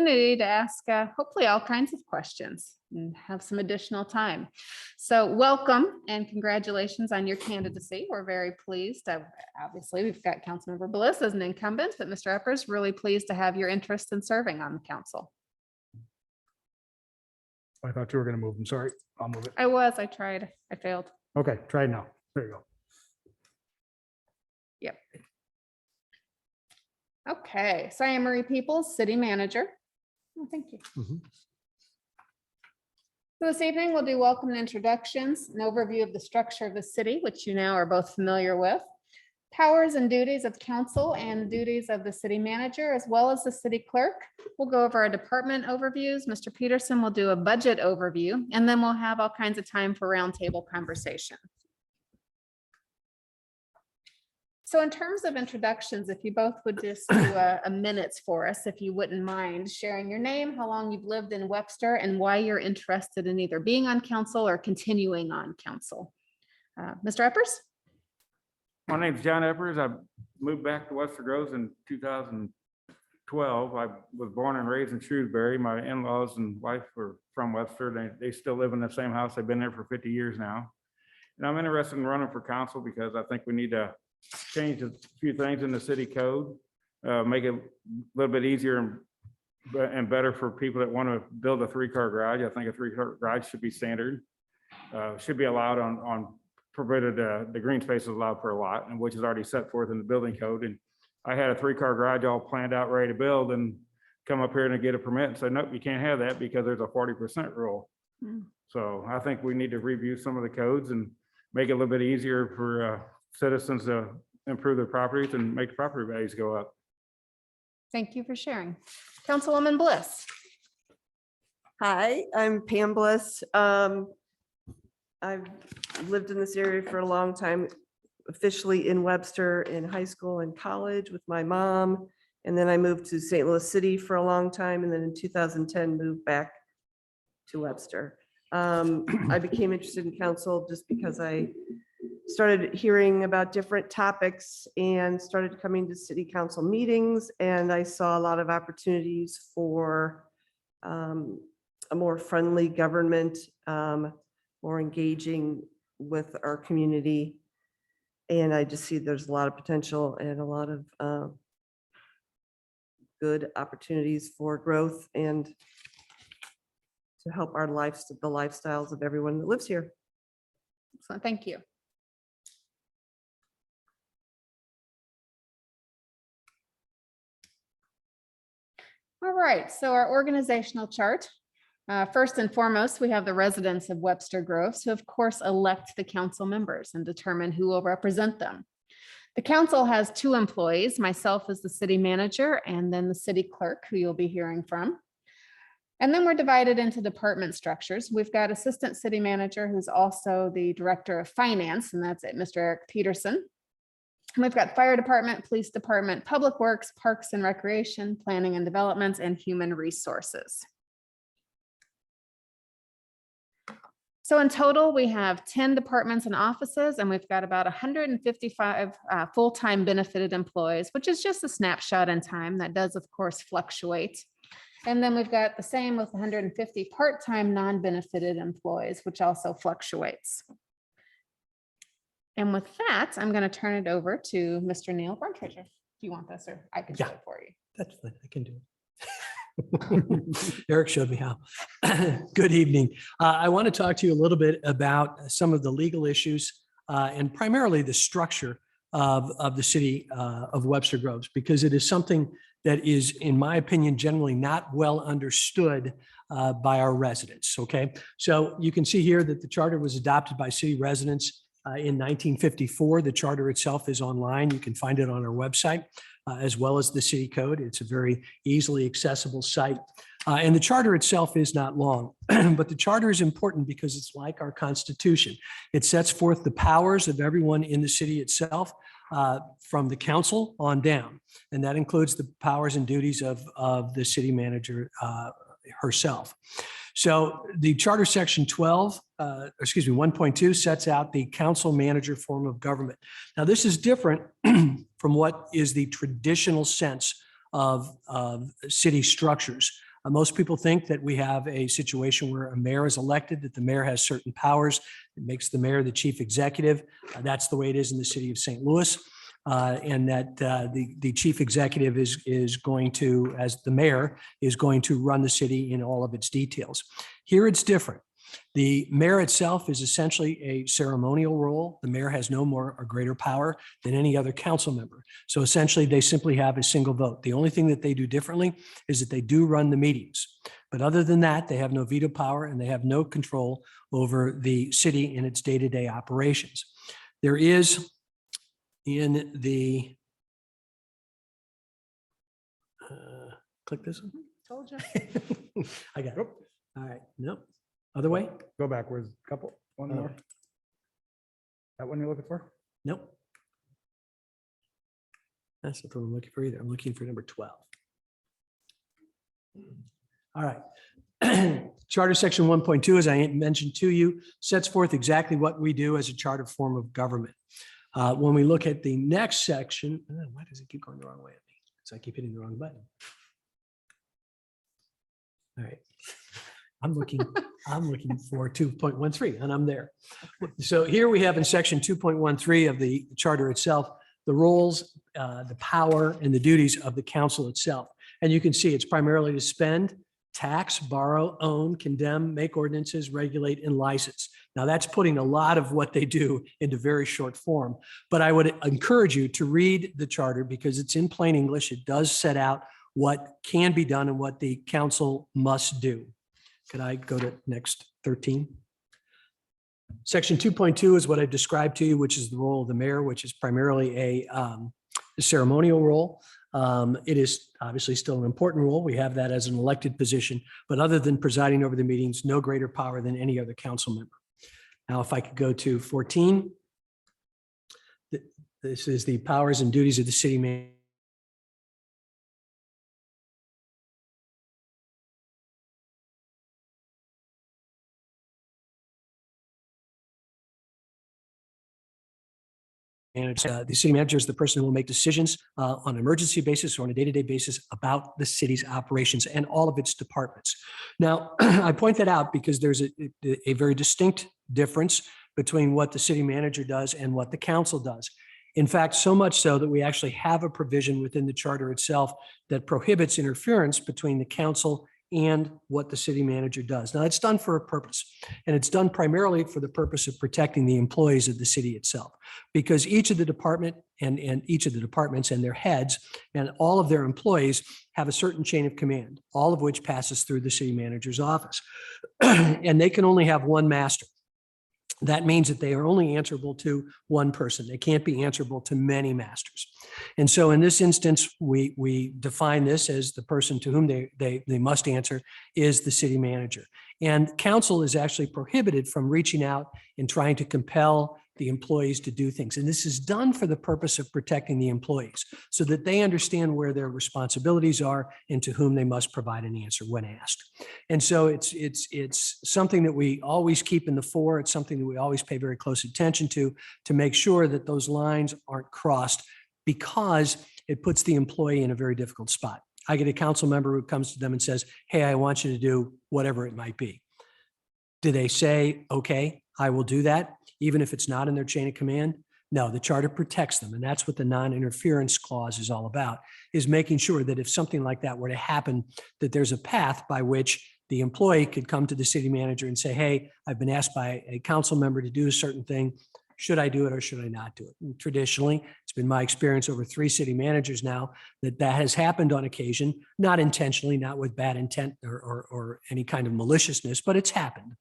opportunity to ask hopefully all kinds of questions and have some additional time. So welcome and congratulations on your candidacy. We're very pleased. Obviously, we've got Councilmember Bliss as an incumbent, but Mr. Eppers, really pleased to have your interest in serving on the council. I thought you were going to move them. Sorry, I'll move it. I tried. I failed. Okay, try it now. There you go. Yep. Okay, so I am Marie Peoples, City Manager. Oh, thank you. So this evening, we'll do welcome and introductions, an overview of the structure of the city, which you now are both familiar with, powers and duties of council and duties of the city manager, as well as the city clerk. We'll go over our department overviews. Mr. Peterson will do a budget overview, and then we'll have all kinds of time for roundtable conversation. So in terms of introductions, if you both would just do a minutes for us, if you wouldn't mind sharing your name, how long you've lived in Webster, and why you're interested in either being on council or continuing on council. Mr. Eppers? My name's John Eppers. I moved back to Webster Groves in 2012. I was born and raised in Shrewsbury. My in-laws and wife were from Webster. They still live in the same house. They've been there for 50 years now. And I'm interested in running for council because I think we need to change a few things in the city code, make it a little bit easier and better for people that want to build a 3-car garage. I think a 3-car garage should be standard, should be allowed on provided the green space is allowed per lot, and which is already set forth in the building code. And I had a 3-car garage all planned out, ready to build, and come up here and get a permit and say, nope, you can't have that because there's a 40% rule. So I think we need to review some of the codes and make it a little bit easier for citizens to improve their properties and make property values go up. Thank you for sharing. Councilwoman Bliss. Hi, I'm Pam Bliss. I've lived in this area for a long time, officially in Webster in high school and college with my mom. And then I moved to St. Louis City for a long time. And then in 2010, moved back to Webster. I became interested in council just because I started hearing about different topics and started coming to city council meetings. And I saw a lot of opportunities for a more friendly government, more engaging with our community. And I just see there's a lot of potential and a lot of good opportunities for growth and to help our lives, the lifestyles of everyone that lives here. Excellent, thank you. All right, so our organizational chart. First and foremost, we have the residents of Webster Groves who of course elect the council members and determine who will represent them. The council has 2 employees, myself as the city manager and then the city clerk who you'll be hearing from. And then we're divided into department structures. We've got assistant city manager who's also the director of finance, and that's it, Mr. Eric Peterson. And we've got fire department, police department, public works, parks and recreation, planning and development, and human resources. So in total, we have 10 departments and offices, and we've got about 155 full-time benefited employees, which is just a snapshot in time. That does, of course, fluctuate. And then we've got the same with 150 part-time non-benefited employees, which also fluctuates. And with that, I'm going to turn it over to Mr. Neil Barntreasure. Do you want this, or I can do it for you? That's fine. I can do it. Eric showed me how. Good evening. I want to talk to you a little bit about some of the legal issues and primarily the structure of the city of Webster Groves, because it is something that is, in my opinion, generally not well understood by our residents. Okay, so you can see here that the charter was adopted by city residents in 1954. The charter itself is online. You can find it on our website, as well as the city code. It's a very easily accessible site. And the charter itself is not long, but the charter is important because it's like our Constitution. It sets forth the powers of everyone in the city itself, from the council on down. And that includes the powers and duties of the city manager herself. So the charter section 1.2 sets out the council manager form of government. Now, this is different from what is the traditional sense of city structures. Most people think that we have a situation where a mayor is elected, that the mayor has certain powers. It makes the mayor the chief executive. That's the way it is in the city of St. Louis. And that the chief executive is going to, as the mayor, is going to run the city in all of its details. Here it's different. The mayor itself is essentially a ceremonial role. The mayor has no more or greater power than any other council member. So essentially, they simply have a single vote. The only thing that they do differently is that they do run the meetings. But other than that, they have no veto power and they have no control over the city and its day-to-day operations. There is in the, click this one. Told you. I got it. All right, nope. Other way? Go backwards, couple, one more. That one you're looking for? Nope. That's not what I'm looking for either. I'm looking for number 12. All right. Charter section 1.2, as I mentioned to you, sets forth exactly what we do as a charter form of government. When we look at the next section, why does it keep going the wrong way at me? Because I keep hitting the wrong button. All right. I'm looking for 2.13 and I'm there. So here we have in section 2.13 of the charter itself, the roles, the power and the duties of the council itself. And you can see it's primarily to spend, tax, borrow, own, condemn, make ordinances, regulate, and license. Now that's putting a lot of what they do into very short form, but I would encourage you to read the charter because it's in plain English. It does set out what can be done and what the council must do. Could I go to next 13? Section 2.2 is what I've described to you, which is the role of the mayor, which is primarily a ceremonial role. It is obviously still an important role. We have that as an elected position, but other than presiding over the meetings, no greater power than any other council member. Now, if I could go to 14, this is the powers and duties of the city manager. The city manager is the person who will make decisions on an emergency basis or on a day-to-day basis about the city's operations and all of its departments. Now, I point that out because there's a very distinct difference between what the city manager does and what the council does. In fact, so much so that we actually have a provision within the charter itself that prohibits interference between the council and what the city manager does. Now, it's done for a purpose, and it's done primarily for the purpose of protecting the employees of the city itself, because each of the department and each of the departments and their heads and all of their employees have a certain chain of command, all of which passes through the city manager's office. And they can only have one master. That means that they are only answerable to one person. They can't be answerable to many masters. And so in this instance, we define this as the person to whom they must answer is the city manager. And council is actually prohibited from reaching out and trying to compel the employees to do things. And this is done for the purpose of protecting the employees so that they understand where their responsibilities are and to whom they must provide an answer when asked. And so it's something that we always keep in the fore. It's something that we always pay very close attention to make sure that those lines aren't crossed, because it puts the employee in a very difficult spot. I get a council member who comes to them and says, hey, I want you to do whatever it might be. Do they say, okay, I will do that, even if it's not in their chain of command? No, the charter protects them. And that's what the non-interference clause is all about, is making sure that if something like that were to happen, that there's a path by which the employee could come to the city manager and say, hey, I've been asked by a council member to do a certain thing. Should I do it or should I not do it? And traditionally, it's been my experience over 3 city managers now that has happened on occasion, not intentionally, not with bad intent or any kind of maliciousness, but it's happened.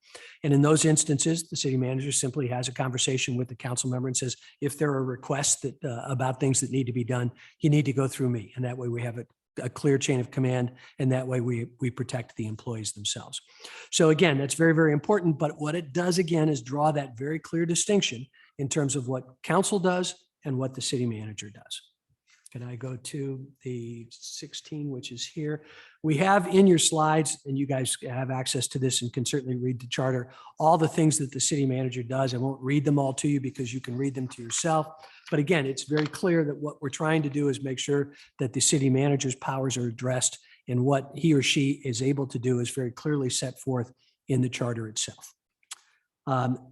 And in those instances, the city manager simply has a conversation with the council member and says, if there are requests that about things that need to be done, you need to go through me. And that way we have a clear chain of command, and that way we protect the employees themselves. So again, that's very, very important. But what it does again is draw that very clear distinction in terms of what council does and what the city manager does. Can I go to the 16, which is here? We have in your slides, and you guys have access to this and can certainly read the charter, all the things that the city manager does. I won't read them all to you because you can read them to yourself. But again, it's very clear that what we're trying to do is make sure that the city manager's powers are addressed And what he or she is able to do is very clearly set forth in the charter itself.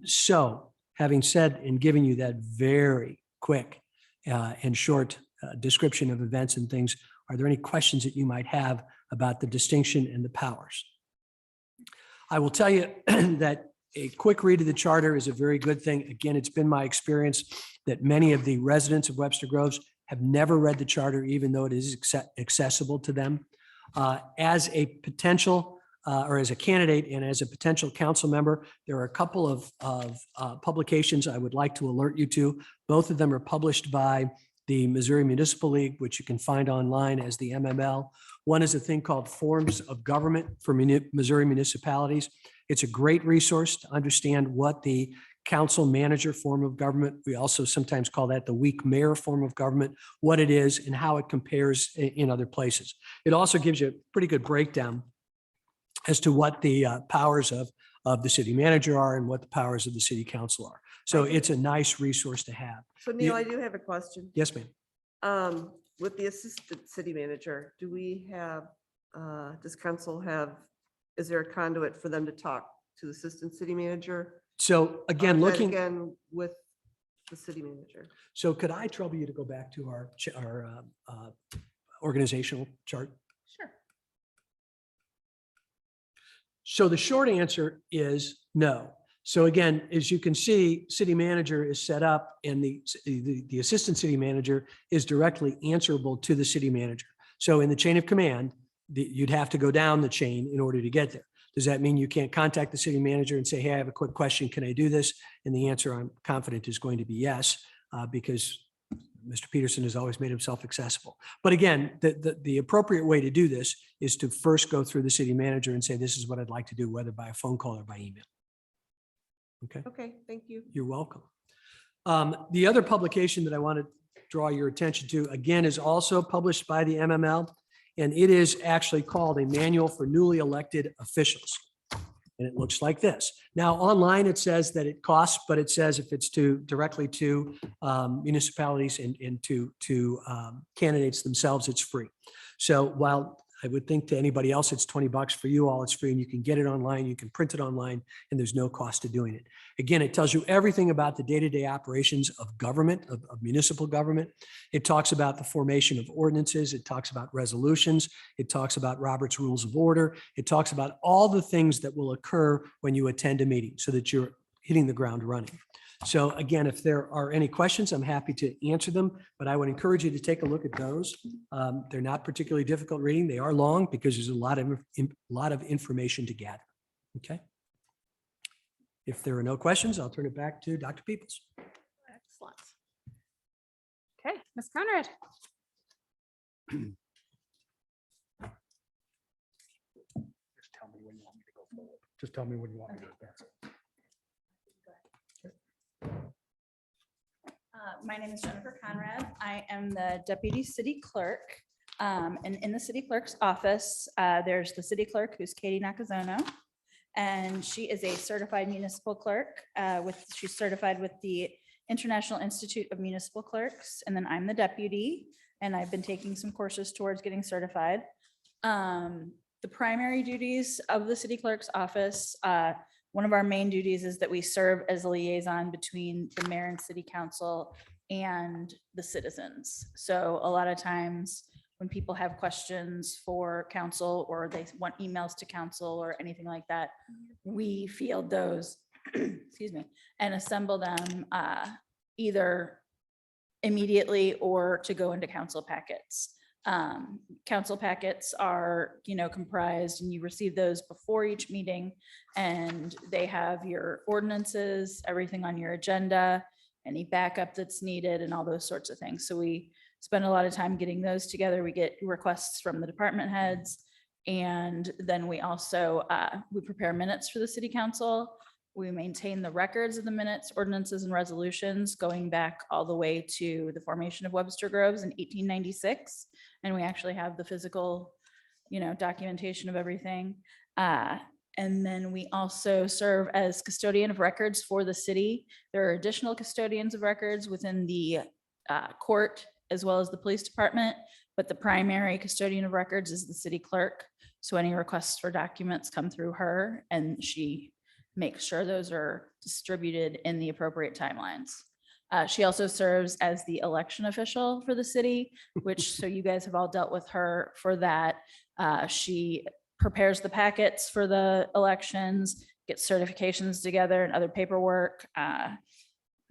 So having said and giving you that very quick and short description of events and things, are there any questions that you might have about the distinction and the powers? I will tell you that a quick read of the charter is a very good thing. Again, it's been my experience that many of the residents of Webster Groves have never read the charter, even though it is accessible to them. As a potential or as a candidate and as a potential council member, there are a couple of publications I would like to alert you to. Both of them are published by the Missouri Municipal League, which you can find online as the MML. One is a thing called Forms of Government for Missouri Municipalities. It's a great resource to understand what the council manager form of government, we also sometimes call that the weak mayor form of government, what it is and how it compares in other places. It also gives you a pretty good breakdown as to what the powers of the city manager are and what the powers of the city council are. So it's a nice resource to have. So Neil, I do have a question. Yes, ma'am. With the assistant city manager, do we have, does council have, is there a conduit for them to talk to the assistant city manager? So again, Or is that looking, again with the city manager. so could I trouble you to go back to our organizational chart? Sure. So the short answer is no. So again, as you can see, city manager is set up and the assistant city manager is directly answerable to the city manager. So in the chain of command, you'd have to go down the chain in order to get there. Does that mean you can't contact the city manager and say, hey, I have a quick question, can I do this? And the answer, I'm confident, is going to be yes, because Mr. Peterson has always made himself accessible. But again, the appropriate way to do this is to first go through the city manager and say, this is what I'd like to do, whether by a phone call or by email. Okay, Okay, thank you. you're welcome. The other publication that I want to draw your attention to, again, is also published by the MML, and it is actually called a Manual for Newly Elected Officials. And it looks like this. Now, online, it says that it costs, but it says if it's directly to municipalities and to candidates themselves, it's free. So while I would think to anybody else, it's $20 for you all, it's free, and you can get it online, you can print it online, and there's no cost to doing it. Again, it tells you everything about the day-to-day operations of government, of municipal government. It talks about the formation of ordinances. It talks about resolutions. It talks about Robert's Rules of Order. It talks about all the things that will occur when you attend a meeting so that you're hitting the ground running. So again, if there are any questions, I'm happy to answer them, but I would encourage you to take a look at those. They're not particularly difficult reading. They are long because there's a lot of information to gather. Okay. If there are no questions, I'll turn it back to Dr. Peoples. Excellent. Okay, Ms. Conrad. Just tell me when you want me to go forward. Just tell me when you want me to advance. My name is Jennifer Conrad. I am the Deputy City Clerk. And in the City Clerk's office, there's the City Clerk, who's Katie Nakazono. And she is a certified municipal clerk. She's certified with the International Institute of Municipal Clerks. And then I'm the deputy, and I've been taking some courses towards getting certified. The primary duties of the City Clerk's office, one of our main duties is that we serve as a liaison between the mayor and city council and the citizens. So a lot of times when people have questions for council or they want emails to council or anything like that, we field those, excuse me, and assemble them either immediately or to go into council packets. Council packets are, comprised, and you receive those before each meeting, and they have your ordinances, everything on your agenda, any backup that's needed, and all those sorts of things. So we spend a lot of time getting those together. We get requests from the department heads, and then we also we prepare minutes for the city council. We maintain the records of the minutes, ordinances, and resolutions going back all the way to the formation of Webster Groves in 1896. And we actually have the physical, documentation of everything. And then we also serve as custodian of records for the city. There are additional custodians of records within the court as well as the police department, but the primary custodian of records is the city clerk. So any requests for documents come through her, and she makes sure those are distributed in the appropriate timelines. She also serves as the election official for the city, which, so you guys have all dealt with her for that. She prepares the packets for the elections, gets certifications together and other paperwork.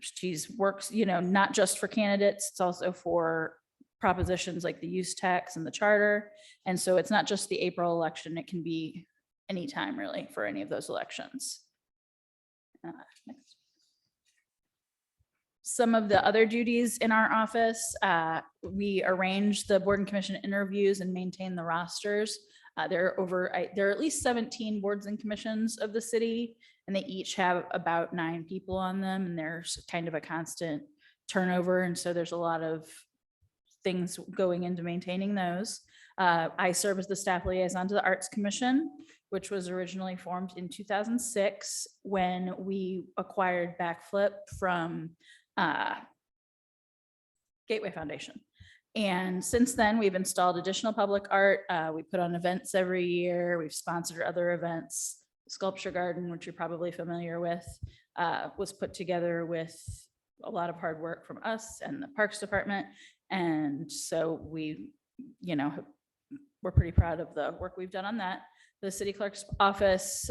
She's works, not just for candidates, it's also for propositions like the use tax and the charter. And so it's not just the April election, it can be anytime really for any of those elections. Next. Some of the other duties in our office, we arrange the board and commission interviews and maintain the rosters. There are at least 17 boards and commissions of the city, and they each have about 9 people on them, and there's kind of a constant turnover. And so there's a lot of things going into maintaining those. I serve as the staff liaison to the Arts Commission, which was originally formed in 2006 when we acquired Backflip from Gateway Foundation. And since then, we've installed additional public art. We put on events every year. We've sponsored other events. Sculpture Garden, which you're probably familiar with, was put together with a lot of hard work from us and the Parks Department. And so we're pretty proud of the work we've done on that. The city clerk's office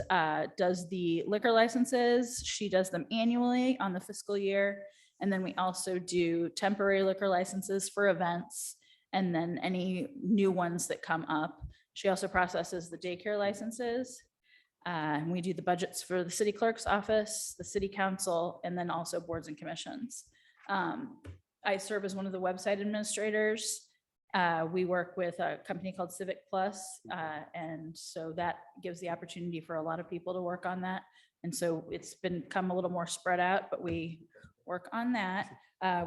does the liquor licenses. She does them annually on the fiscal year. And then we also do temporary liquor licenses for events and then any new ones that come up. She also processes the daycare licenses. And we do the budgets for the city clerk's office, the city council, and then also boards and commissions. I serve as one of the website administrators. We work with a company called Civic Plus, and so that gives the opportunity for a lot of people to work on that. And so it's become a little more spread out, but we work on that.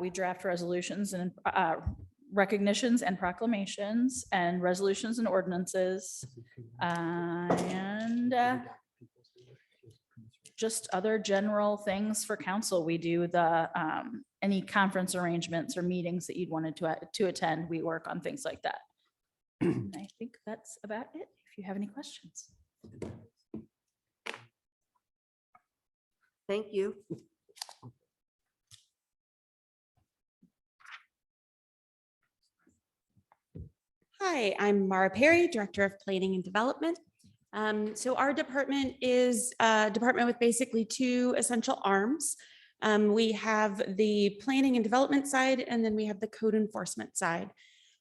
We draft resolutions and recognitions and proclamations and resolutions and ordinances and just other general things for council. We do the any conference arrangements or meetings that you'd wanted to attend. We work on things like that. And I think that's about it. If you have any questions. Thank you. Hi, I'm Mara Perry, Director of Planning and Development. So our department is a department with basically 2 essential arms. We have the planning and development side, and then we have the code enforcement side.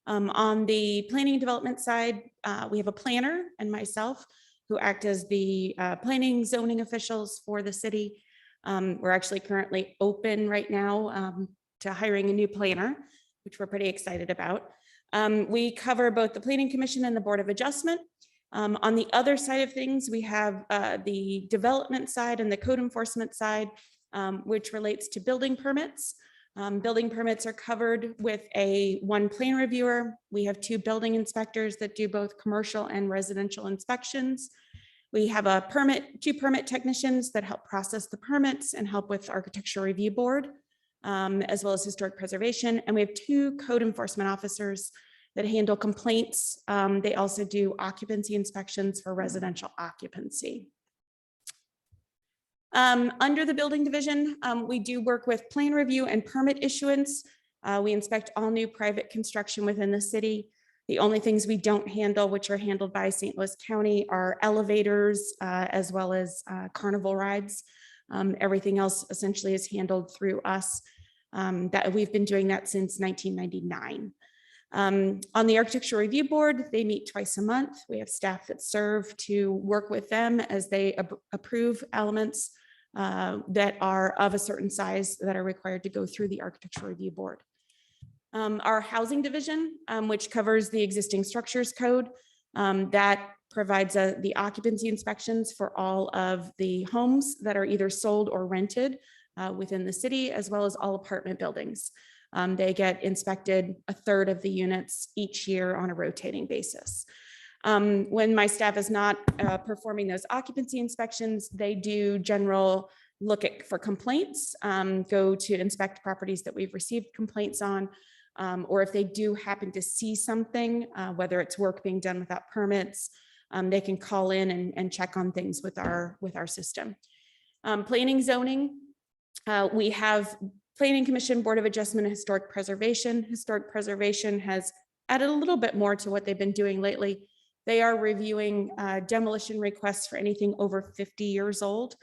On the planning and development side, we have a planner and myself who act as the planning zoning officials for the city. We're actually currently open right now to hiring a new planner, which we're pretty excited about. We cover both the Planning Commission and the Board of Adjustment. On the other side of things, we have the development side and the code enforcement side, which relates to building permits. Building permits are covered with one plan reviewer. We have 2 building inspectors that do both commercial and residential inspections. We have 2 permit technicians that help process the permits and help with architectural review board, as well as historic preservation. And we have 2 code enforcement officers that handle complaints. They also do occupancy inspections for residential occupancy. Under the building division, we do work with plan review and permit issuance. We inspect all new private construction within the city. The only things we don't handle, which are handled by St. Louis County, are elevators, as well as carnival rides. Everything else essentially is handled through us. That we've been doing that since 1999. On the Architectural Review Board, they meet twice a month. We have staff that serve to work with them as they approve elements that are of a certain size that are required to go through the Architectural Review Board. Our housing division, which covers the existing structures code, that provides the occupancy inspections for all of the homes that are either sold or rented within the city, as well as all apartment buildings. They get inspected 1/3 of the units each year on a rotating basis. When my staff is not performing those occupancy inspections, they do general look for complaints, go to inspect properties that we've received complaints on, or if they do happen to see something, whether it's work being done without permits, they can call in and check on things with our system. Planning zoning, we have Planning Commission, Board of Adjustment, and Historic Preservation. Historic Preservation has added a little bit more to what they've been doing lately. They are reviewing demolition requests for anything over 50 years old.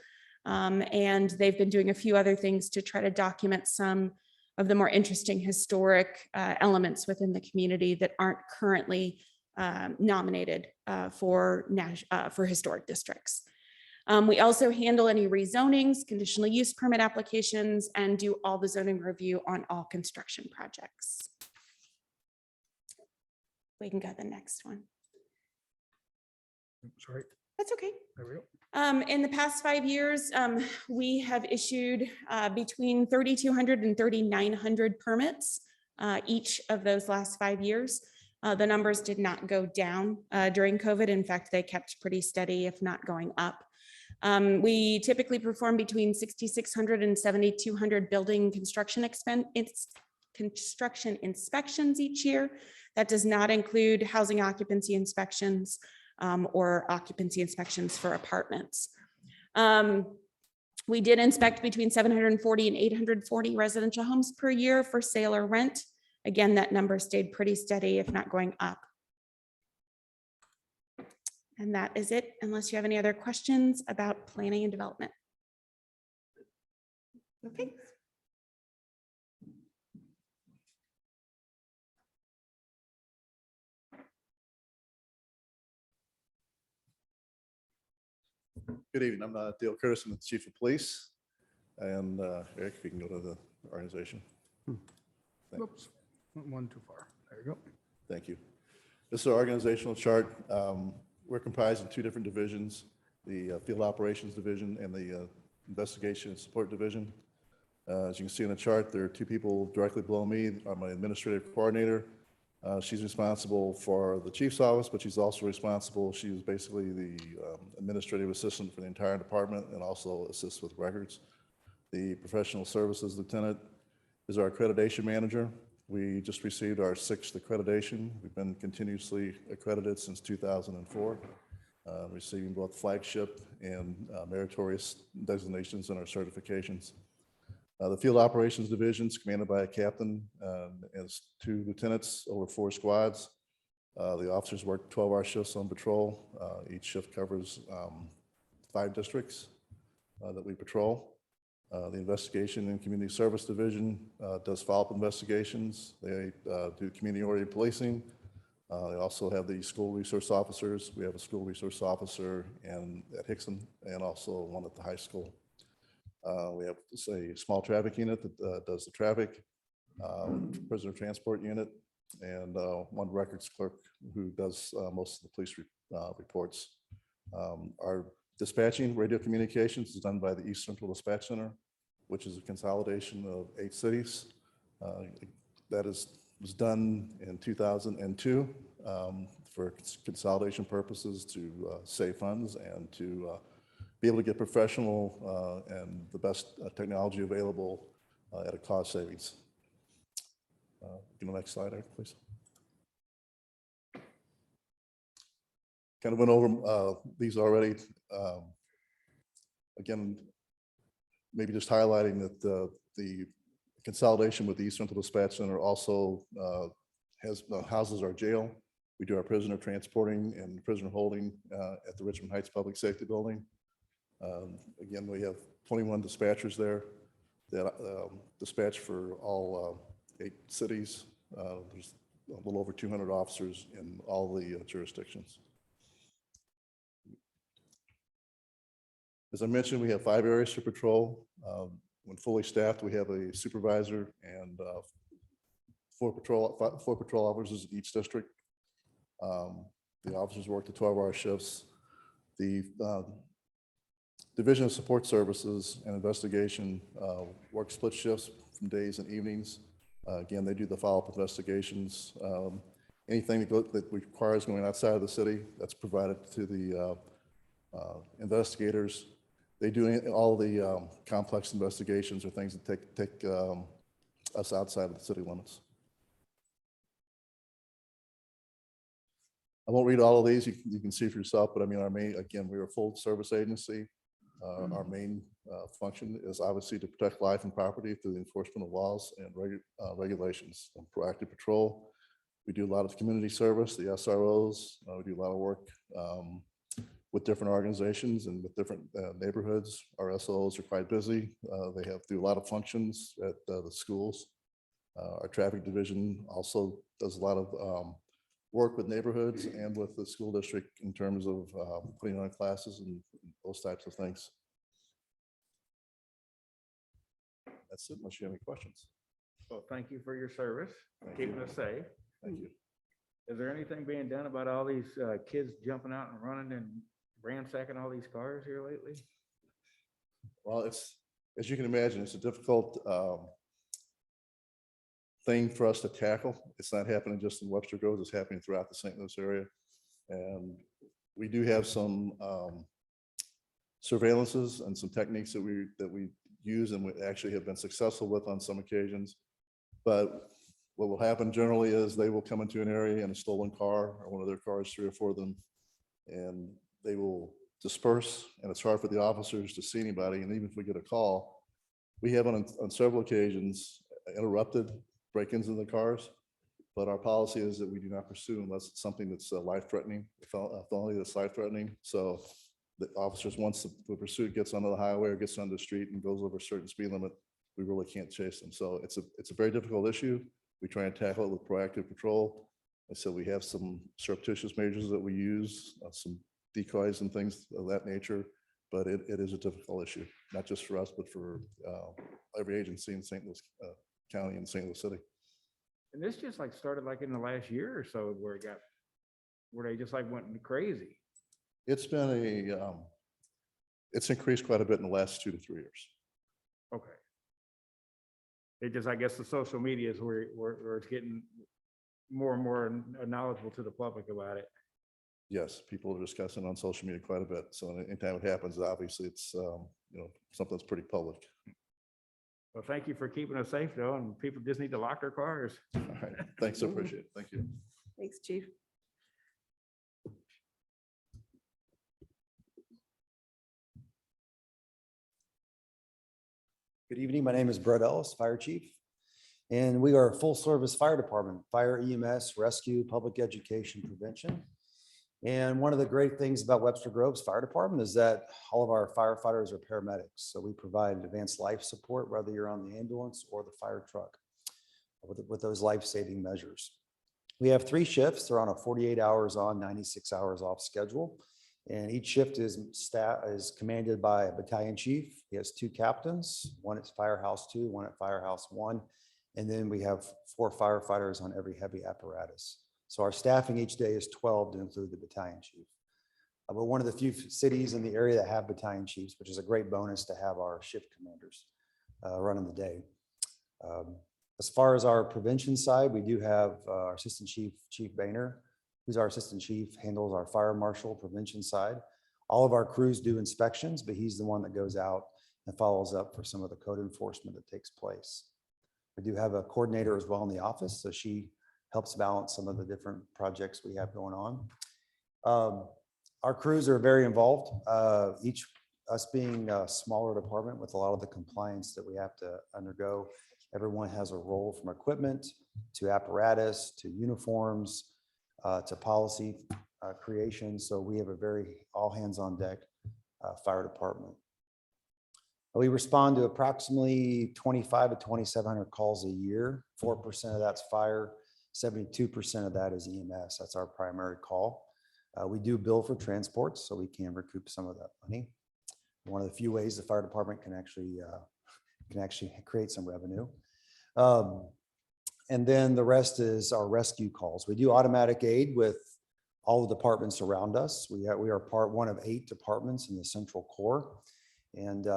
And they've been doing a few other things to try to document some of the more interesting historic elements within the community that aren't currently nominated for historic districts. We also handle any rezonings, conditional use permit applications, and do all the zoning review on all construction projects. We can go to the next one. Sorry, That's okay. there we go. In the past 5 years, we have issued between 3,200 and 3,900 permits each of those last 5 years. The numbers did not go down during COVID. In fact, they kept pretty steady, if not going up. We typically perform between 6,600 and 7,200 building construction inspections each year. That does not include housing occupancy inspections or occupancy inspections for apartments. We did inspect between 740 and 840 residential homes per year for sale or rent. Again, that number stayed pretty steady, if not going up. And that is it, unless you have any other questions about planning and development. Okay. Good evening. I'm Dale Peterson, the Chief of Police. And Eric, if you can go to the organization. Thanks. Whoops, went one too far. There you go. Thank you. This is our organizational chart. We're comprised of two different divisions, the Field Operations Division and the Investigation and Support Division. As you can see in the chart, there are two people directly below me. I'm my administrative coordinator. She's responsible for the chief's office, but she's also responsible. She was basically the administrative assistant for the entire department and also assists with records. The professional services lieutenant is our accreditation manager. We just received our 6th accreditation. We've been continuously accredited since 2004, receiving both flagship and meritorious designations in our certifications. The Field Operations Division is commanded by a captain and has 2 lieutenants over 4 squads. The officers work 12-hour shifts on patrol. Each shift covers 5 districts that we patrol. The Investigation and Community Service Division does follow-up investigations. They do community-oriented policing. They also have the school resource officers. We have a school resource officer at Hickson and also one at the high school. We have a small traffic unit that does the traffic, prisoner transport unit, and one records clerk who does most of the police reports. Our dispatching radio communications is done by the East Central Dispatch Center, which is a consolidation of 8 cities. That was done in 2002 for consolidation purposes to save funds and to be able to get professional and the best technology available at a cost savings. Next slide, Eric, please. Kind of went over these already. Again, maybe just highlighting that the consolidation with the East Central Dispatch Center also houses our jail. We do our prisoner transporting and prisoner holding at the Richmond Heights Public Safety Building. Again, we have 21 dispatchers there that dispatch for all 8 cities. There's a little over 200 officers in all the jurisdictions. As I mentioned, we have 5 areas for patrol. When fully staffed, we have a supervisor and 4 patrol officers in each district. The officers work the 12-hour shifts. The Division of Support Services and Investigation work split shifts from days and evenings. Again, they do the follow-up investigations. Anything that requires going outside of the city, that's provided to the investigators. They do all the complex investigations or things that take us outside of the city limits. I won't read all of these. You can see for yourself, but I mean, our main, again, we're a full service agency. Our main function is obviously to protect life and property through the enforcement of laws and regulations and proactive patrol. We do a lot of community service, the SROs. We do a lot of work with different organizations and with different neighborhoods. Our SOs are quite busy. They have do a lot of functions at the schools. Our traffic division also does a lot of work with neighborhoods and with the school district in terms of putting on classes and those types of things. That's it, unless you have any questions. Well, thank you for your service, Thank keeping you. us safe. Thank you. Is there anything being done about all these kids jumping out and running and ransacking all these cars here lately? Well, it's, as you can imagine, it's a difficult thing for us to tackle. It's not happening just in Webster Groves, it's happening throughout the St. Louis area. And we do have some surveillances and some techniques that we use and we actually have been successful with on some occasions. But what will happen generally is they will come into an area in a stolen car or one of their cars, 3 or 4 of them, and they will disperse, and it's hard for the officers to see anybody. And even if we get a call, we have on several occasions interrupted break-ins in the cars, but our policy is that we do not pursue unless it's something that's life-threatening, felony that's life-threatening. So the officers, once the pursuit gets onto the highway or gets onto the street and goes over a certain speed limit, we really can't chase them. So it's a very difficult issue. We try and tackle it with proactive patrol. And so we have some surreptitious measures that we use, some decoys and things of that nature, but it is a difficult issue, not just for us, but for every agency in St. Louis County and St. Louis City. And this just like started like in the last year or so where they just like went crazy. It's been it's increased quite a bit in the last 2 to 3 years. Okay. It just, I guess the social media is where it's getting more and more knowledgeable to the public about it. Yes, people are discussing on social media quite a bit. So anytime it happens, obviously it's something that's pretty public. Well, thank you for keeping us safe though, and people just need to lock their cars. All right, thanks, I appreciate it. Thank you. Thanks, Chief. Good evening. My name is Brett Ellis, Fire Chief, and we are a full-service fire department, fire, EMS, rescue, public education, prevention. And one of the great things about Webster Groves Fire Department is that all of our firefighters are paramedics. So we provide advanced life support, whether you're on the ambulance or the fire truck, with those life-saving measures. We have 3 shifts. They're on a 48 hours on, 96 hours off schedule. And each shift is commanded by a battalion chief. He has 2 captains, one at Firehouse 2, one at Firehouse 1. And then we have 4 firefighters on every heavy apparatus. So our staffing each day is 12 to include the battalion chief. We're one of the few cities in the area that have battalion chiefs, which is a great bonus to have our shift commanders running the day. As far as our prevention side, we do have our assistant chief, Chief Boehner, who's our assistant chief, handles our fire marshal prevention side. All of our crews do inspections, but he's the one that goes out and follows up for some of the code enforcement that takes place. We do have a coordinator as well in the office, so she helps balance some of the different projects we have going on. Our crews are very involved. Us being a smaller department with a lot of the compliance that we have to undergo, everyone has a role from equipment to apparatus to uniforms to policy creation. So we have a very all hands on deck fire department. We respond to approximately 25 to 2,700 calls a year. 4% of that's fire, 72% of that is EMS. That's our primary call. We do bill for transport, so we can recoup some of that money. One of the few ways the fire department can actually create some revenue. And then the rest is our rescue calls. We do automatic aid with all the departments around us. We are part one of 8 departments in the central core. And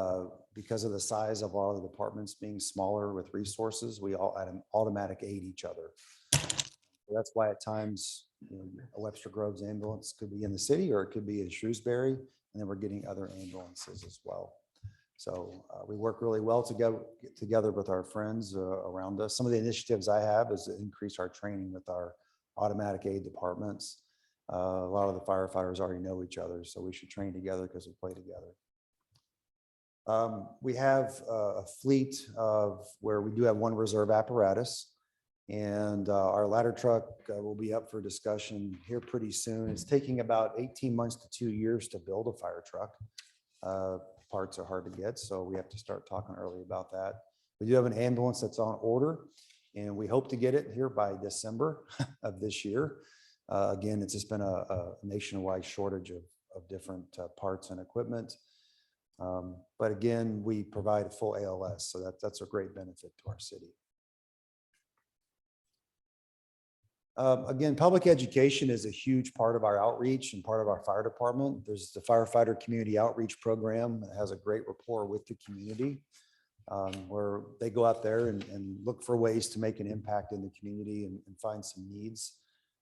because of the size of all the departments being smaller with resources, we all automatic aid each other. So that's why at times, a Webster Groves ambulance could be in the city or it could be in Shrewsbury, and then we're getting other ambulances as well. So we work really well together with our friends around us. Some of the initiatives I have is to increase our training with our automatic aid departments. A lot of the firefighters already know each other, so we should train together because we play together. We have a fleet of where we do have one reserve apparatus, and our ladder truck will be up for discussion here pretty soon. It's taking about 18 months to 2 years to build a fire truck. Parts are hard to get, so we have to start talking early about that. We do have an ambulance that's on order, and we hope to get it here by December of this year. Again, it's just been a nationwide shortage of different parts and equipment. But again, we provide a full ALS, so that's a great benefit to our city. Again, public education is a huge part of our outreach and part of our fire department. There's the Firefighter Community Outreach Program that has a great rapport with the community, where they go out there and look for ways to make an impact in the community and find some needs.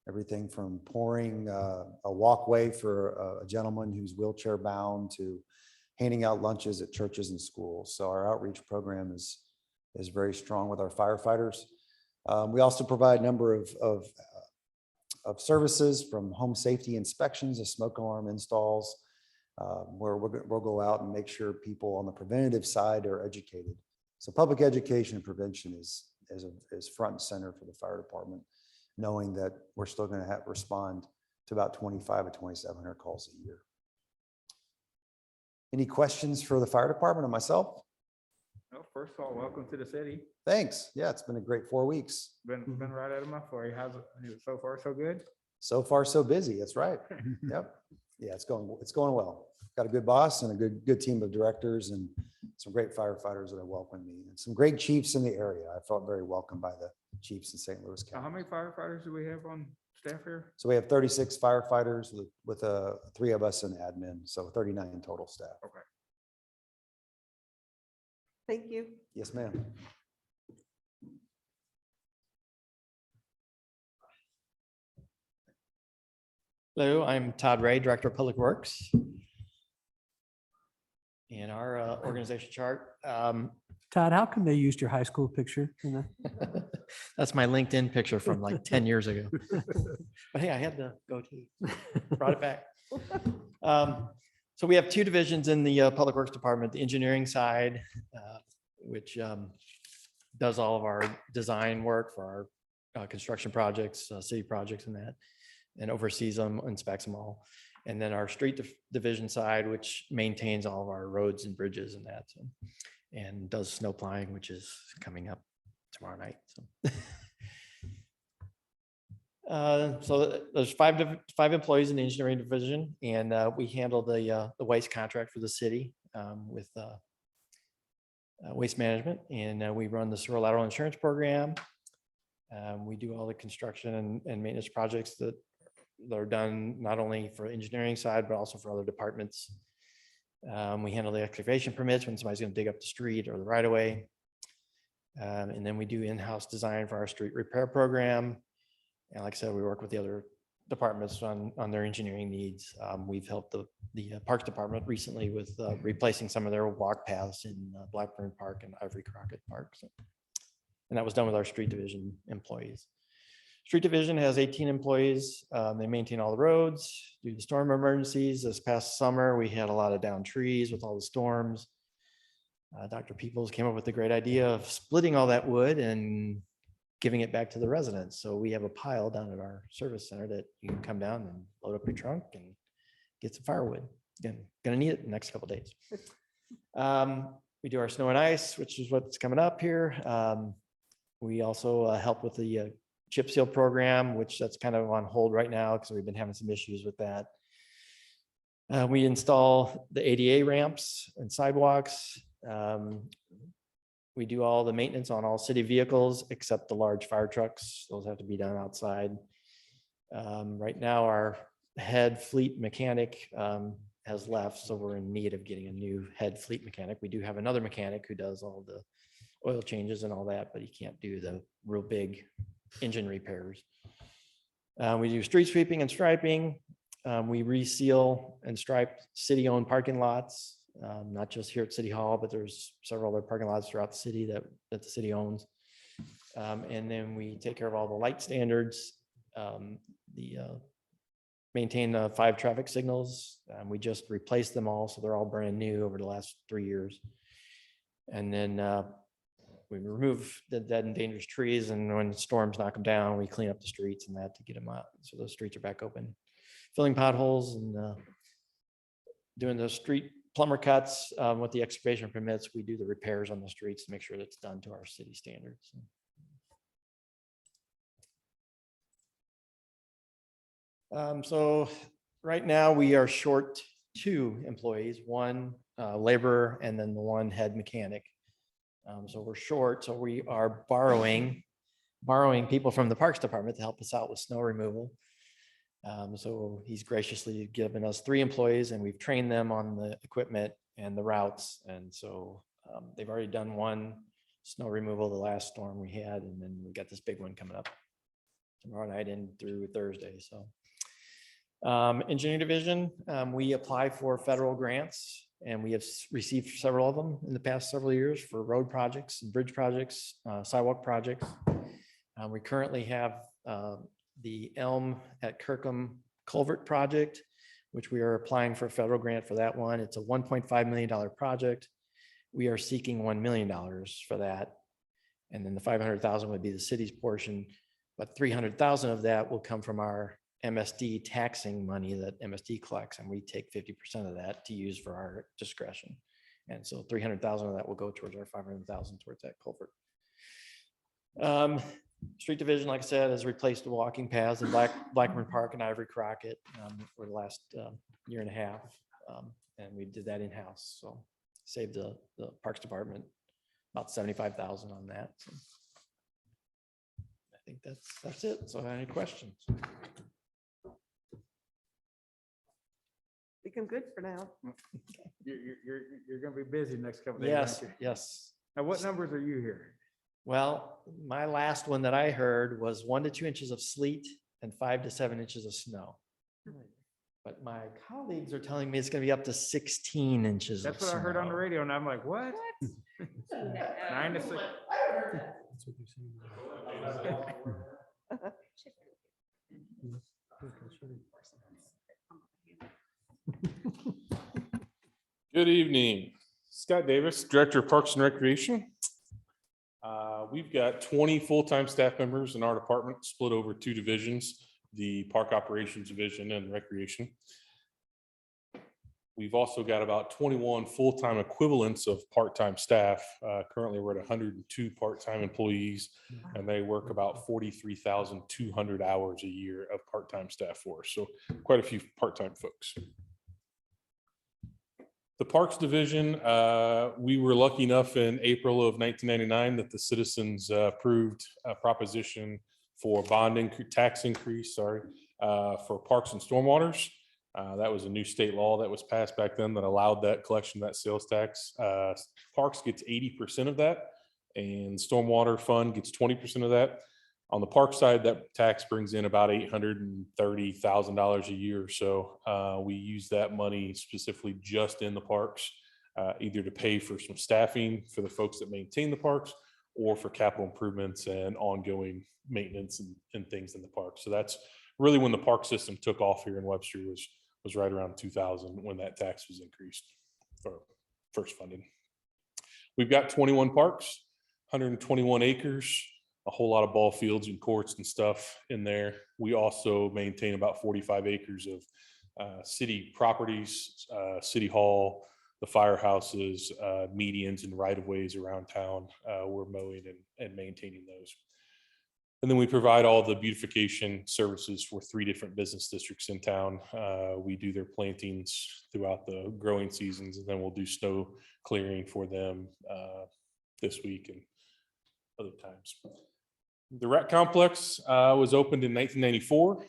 Everything from pouring a walkway for a gentleman who's wheelchair bound to handing out lunches at churches and schools. So our outreach program is very strong with our firefighters. We also provide a number of services, from home safety inspections to smoke alarm installs, where we'll go out and make sure people on the preventative side are educated. So public education and prevention is front and center for the fire department, knowing that we're still going to respond to about 2,500 to 2,700 calls a year. Any questions for the fire department or myself? Well, first of all, welcome to the city. Thanks. Yeah, it's been a great 4 weeks. Been right out of my for you. How's it so far? So good? So far, so busy. That's right. Yep. Yeah, it's going well. Got a good boss and a good team of directors and some great firefighters that have welcomed me, and some great chiefs in the area. I felt very welcomed by the chiefs in St. Louis How County. many firefighters do we have on staff here? So we have 36 firefighters with 3 of us in admin, so 39 total staff. Okay. Thank you. Yes, ma'am. Hello, I'm Todd Ray, Director of Public Works. In our organization chart, Todd, how come they used your high school picture? that's my LinkedIn picture from like 10 years ago. But hey, I had the goatee, brought it back. So we have 2 divisions in the Public Works Department, the engineering side, which does all of our design work for our construction projects, city projects and that, and oversees them, inspects them all. And then our street division side, which maintains all of our roads and bridges and that, so, and does snow plowing, which is coming up tomorrow night. So there's 5 employees in the engineering division, and we handle the waste contract for the city with waste management, and we run the sewer lateral insurance program. We do all the construction and maintenance projects that are done not only for engineering side, but also for other departments. We handle the excavation permits when somebody's going to dig up the street or the right of way. And then we do in-house design for our street repair program. And like I said, we work with the other departments on their engineering needs. We've helped the Parks Department recently with replacing some of their walk paths in Blackburn Park and Ivory Crockett Park. So, and that was done with our street division employees. Street division has 18 employees. They maintain all the roads, do the storm emergencies. This past summer, we had a lot of downed trees with all the storms. Dr. Peoples came up with the great idea of splitting all that wood and giving it back to the residents. So we have a pile down at our service center that you can come down and load up your trunk and get some firewood. Again, gonna need it in the next couple of days. We do our snow and ice, which is what's coming up here. We also help with the chip seal program, which that's kind of on hold right now because we've been having some issues with that. We install the ADA ramps and sidewalks. We do all the maintenance on all city vehicles except the large fire trucks. Those have to be done outside. Right now, our head fleet mechanic has left, so we're in need of getting a new head fleet mechanic. We do have another mechanic who does all the oil changes and all that, but he can't do the real big engine repairs. We do street sweeping and striping. We reseal and stripe city-owned parking lots, not just here at City Hall, but there's several other parking lots throughout the city that the city owns. And then we take care of all the light standards, the maintain 5 traffic signals. We just replaced them all, so they're all brand new over the last 3 years. And then we remove the dead and dangerous trees, and when storms knock them down, we clean up the streets and that to get them out. So those streets are back open. Filling potholes and doing the street plumber cuts with the excavation permits. We do the repairs on the streets to make sure that's done to our city standards. So right now we are short 2 employees, 1 laborer and then the 1 head mechanic. So we're short, so we are borrowing people from the Parks Department to help us out with snow removal. So he's graciously given us 3 employees, and we've trained them on the equipment and the routes. And so they've already done 1 snow removal the last storm we had, and then we got this big one coming up tomorrow night and through Thursday. So engineering division, we apply for federal grants, and we have received several of them in the past several years for road projects, bridge projects, sidewalk projects. We currently have the Elm at Kirkham Culvert project, which we are applying for a federal grant for that one. It's a $1.5 million project. We are seeking $1 million for that. And then the 500,000 would be the city's portion, but 300,000 of that will come from our MSD taxing money that MSD collects, and we take 50% of that to use for our discretion. And so 300,000 of that will go towards our 500,000 towards that culvert. Street division, like I said, has replaced the walking paths in Blackburn Park and Ivory Crockett for the last year and a half. And we did that in-house. So saved the Parks Department about 75,000 on that. So I think that's it. So any questions? Think I'm good for now. You're gonna be busy next couple days. Yes, aren't you? yes. Now, what numbers are you here? Well, my last one that I heard was 1 to 2 inches of sleet and 5 to 7 inches of snow. But my colleagues are telling me it's going to be up to 16 inches. That's of what I heard on the snow. radio, and I'm like, what? 9 to 6. That's what they're saying. Good evening. Scott Davis, Director of Parks and Recreation. We've got 20 full-time staff members in our department, split over 2 divisions, the Park Operations Division and Recreation. We've also got about 21 full-time equivalents of part-time staff. Currently, we're at 102 part-time employees, and they work about 43,200 hours a year of part-time staff for us. So quite a few part-time folks. The Parks Division, we were lucky enough in April of 1999 that the citizens approved a proposition for tax increase, for parks and stormwaters. That was a new state law that was passed back then that allowed that collection of that sales tax. Parks gets 80% of that, and Stormwater Fund gets 20% of that. On the park side, that tax brings in about $830,000 a year. So we use that money specifically just in the parks, either to pay for some staffing for the folks that maintain the parks, or for capital improvements and ongoing maintenance and things in the park. So that's really when the park system took off here in Webster, was right around 2000 when that tax was increased or first funded. We've got 21 parks, 121 acres. A whole lot of ball fields and courts and stuff in there. We also maintain about 45 acres of city properties, City Hall, the firehouses, medians and right-of-ways around town. We're mowing and maintaining those. And then we provide all the beautification services for 3 different business districts in town. We do their plantings throughout the growing seasons, and then we'll do snow clearing for them this week and other times. The rec complex was opened in 1994.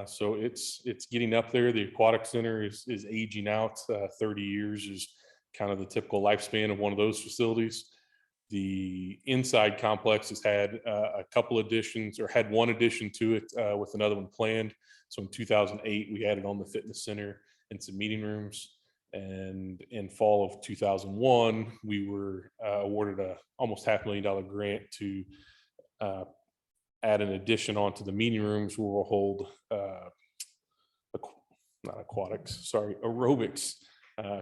So it's getting up there. The aquatic center is aging out. 30 years is kind of the typical lifespan of one of those facilities. The inside complex has had a couple additions, or had one addition to it with another one planned. So in 2008, we added on the fitness center and some meeting rooms. And in fall of 2001, we were awarded a almost $500,000 grant to add an addition onto the meeting rooms, where we'll hold not aquatics, sorry, aerobics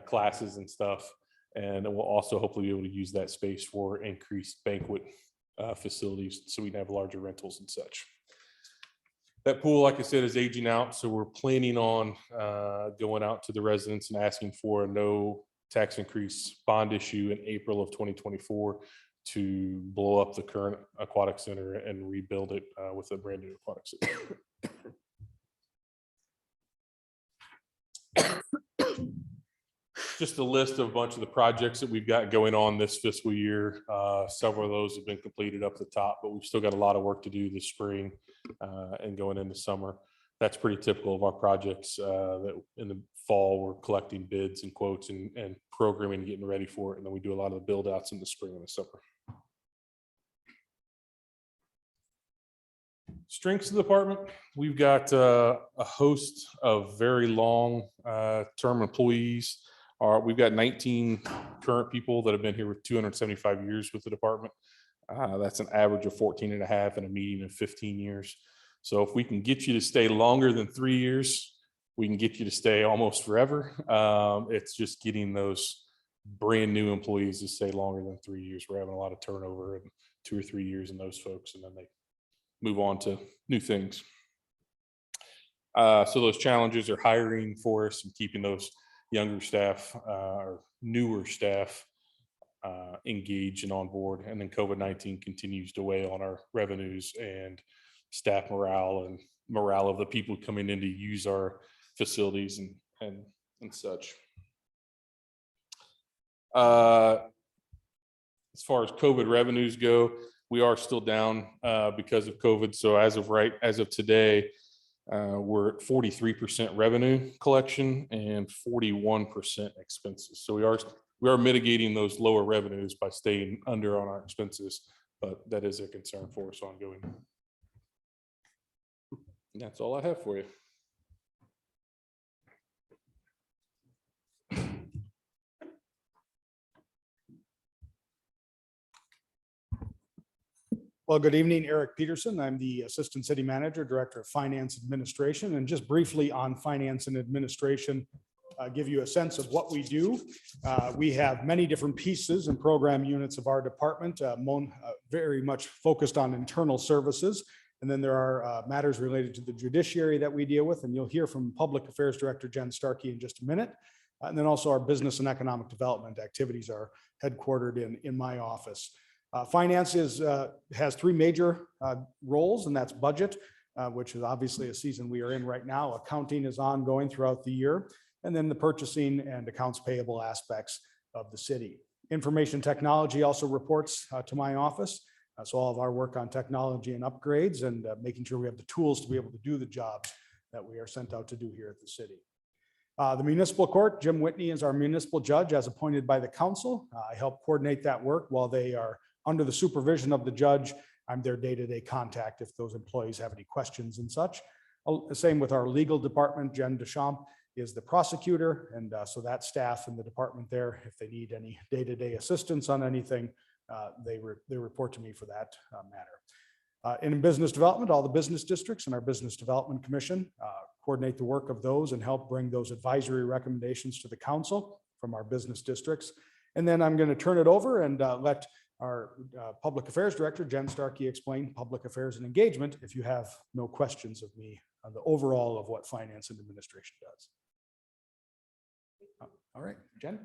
classes and stuff. And then we'll also hopefully be able to use that space for increased banquet facilities so we can have larger rentals and such. That pool, like I said, is aging out. So we're planning on going out to the residents and asking for a no tax increase bond issue in April of 2024 to blow up the current aquatic center and rebuild it with a brand new aquatic center. Just a list of a bunch of the projects that we've got going on this fiscal year. Several of those have been completed up at the top, but we've still got a lot of work to do this spring and going into summer. That's pretty typical of our projects that in the fall, we're collecting bids and quotes and programming, and getting ready for it. And then we do a lot of the build outs in the spring and the summer. Strengths of the department, we've got a host of very long term employees. We've got 19 current people that have been here with 275 years with the department. That's an average of 14 and a half and a median of 15 years. So if we can get you to stay longer than 3 years, we can get you to stay almost forever. It's just getting those brand new employees to stay longer than 3 years. We're having a lot of turnover in 2 or 3 years in those folks, and then they move on to new things. So those challenges are hiring for us and keeping those younger staff or newer staff engaged and on board. And then COVID-19 continues to weigh on our revenues and staff morale and morale of the people coming in to use our facilities and such. As far as COVID revenues go, we are still down because of COVID. So as of today, we're at 43% revenue collection and 41% expenses. So we are mitigating those lower revenues by staying under on our expenses, but that is a concern for us ongoing. And that's all I have for you. Well, good evening, Eric Peterson. I'm the Assistant City Manager, Director of Finance Administration. And just briefly on finance and administration, give you a sense of what we do. We have many different pieces and program units of our department, very much focused on internal services. And then there are matters related to the judiciary that we deal with, and you'll hear from Public Affairs Director Jen Starkey in just a minute. And then also our business and economic development activities are headquartered in my office. Finance has three major roles, and that's budget, which is obviously a season we are in right now. Accounting is ongoing throughout the year, and then the purchasing and accounts payable aspects of the city. Information technology also reports to my office. So all of our work on technology and upgrades and making sure we have the tools to be able to do the jobs that we are sent out to do here at the city. The municipal court, Jim Whitney is our municipal judge as appointed by the council. I help coordinate that work while they are under the supervision of the judge. I'm their day-to-day contact if those employees have any questions and such. Same with our legal department. Jen Deschamps is the prosecutor. And so that staff in the department there, if they need any day-to-day assistance on anything, they report to me for that matter. In business development, all the business districts and our business development commission coordinate the work of those and help bring those advisory recommendations to the council from our business districts. And then I'm going to turn it over and let our public affairs director, Jen Starkey, explain public affairs and engagement if you have no questions of me on the overall of what finance and administration does. All right, Jen.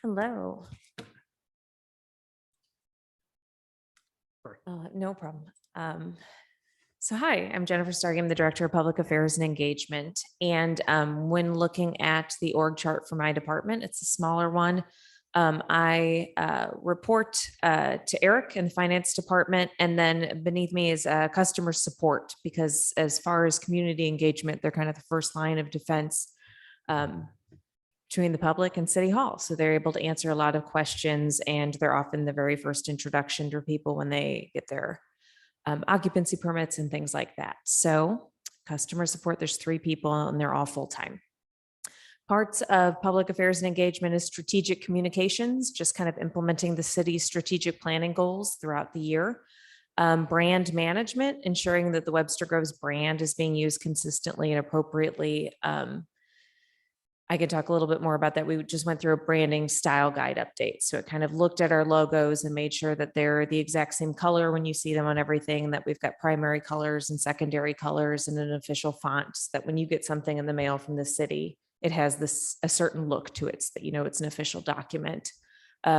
Hello. No problem. So hi, I'm Jennifer Starkey. I'm the Director of Public Affairs and Engagement. And when looking at the org chart for my department, it's a smaller one. I report to Eric in the finance department, and then beneath me is customer support, because as far as community engagement, they're kind of the first line of defense between the public and City Hall. So they're able to answer a lot of questions, and they're often the very first introduction to people when they get their occupancy permits and things like that. So customer support, there's 3 people and they're all full-time. Parts of public affairs and engagement is strategic communications, just kind of implementing the city's strategic planning goals throughout the year. Brand management, ensuring that the Webster Groves brand is being used consistently and appropriately. I can talk a little bit more about that. We just went through a branding style guide update. So it kind of looked at our logos and made sure that they're the exact same color when you see them on everything, that we've got primary colors and secondary colors and an official font, so that when you get something in the mail from the city, it has a certain look to it, so that you know it's an official document.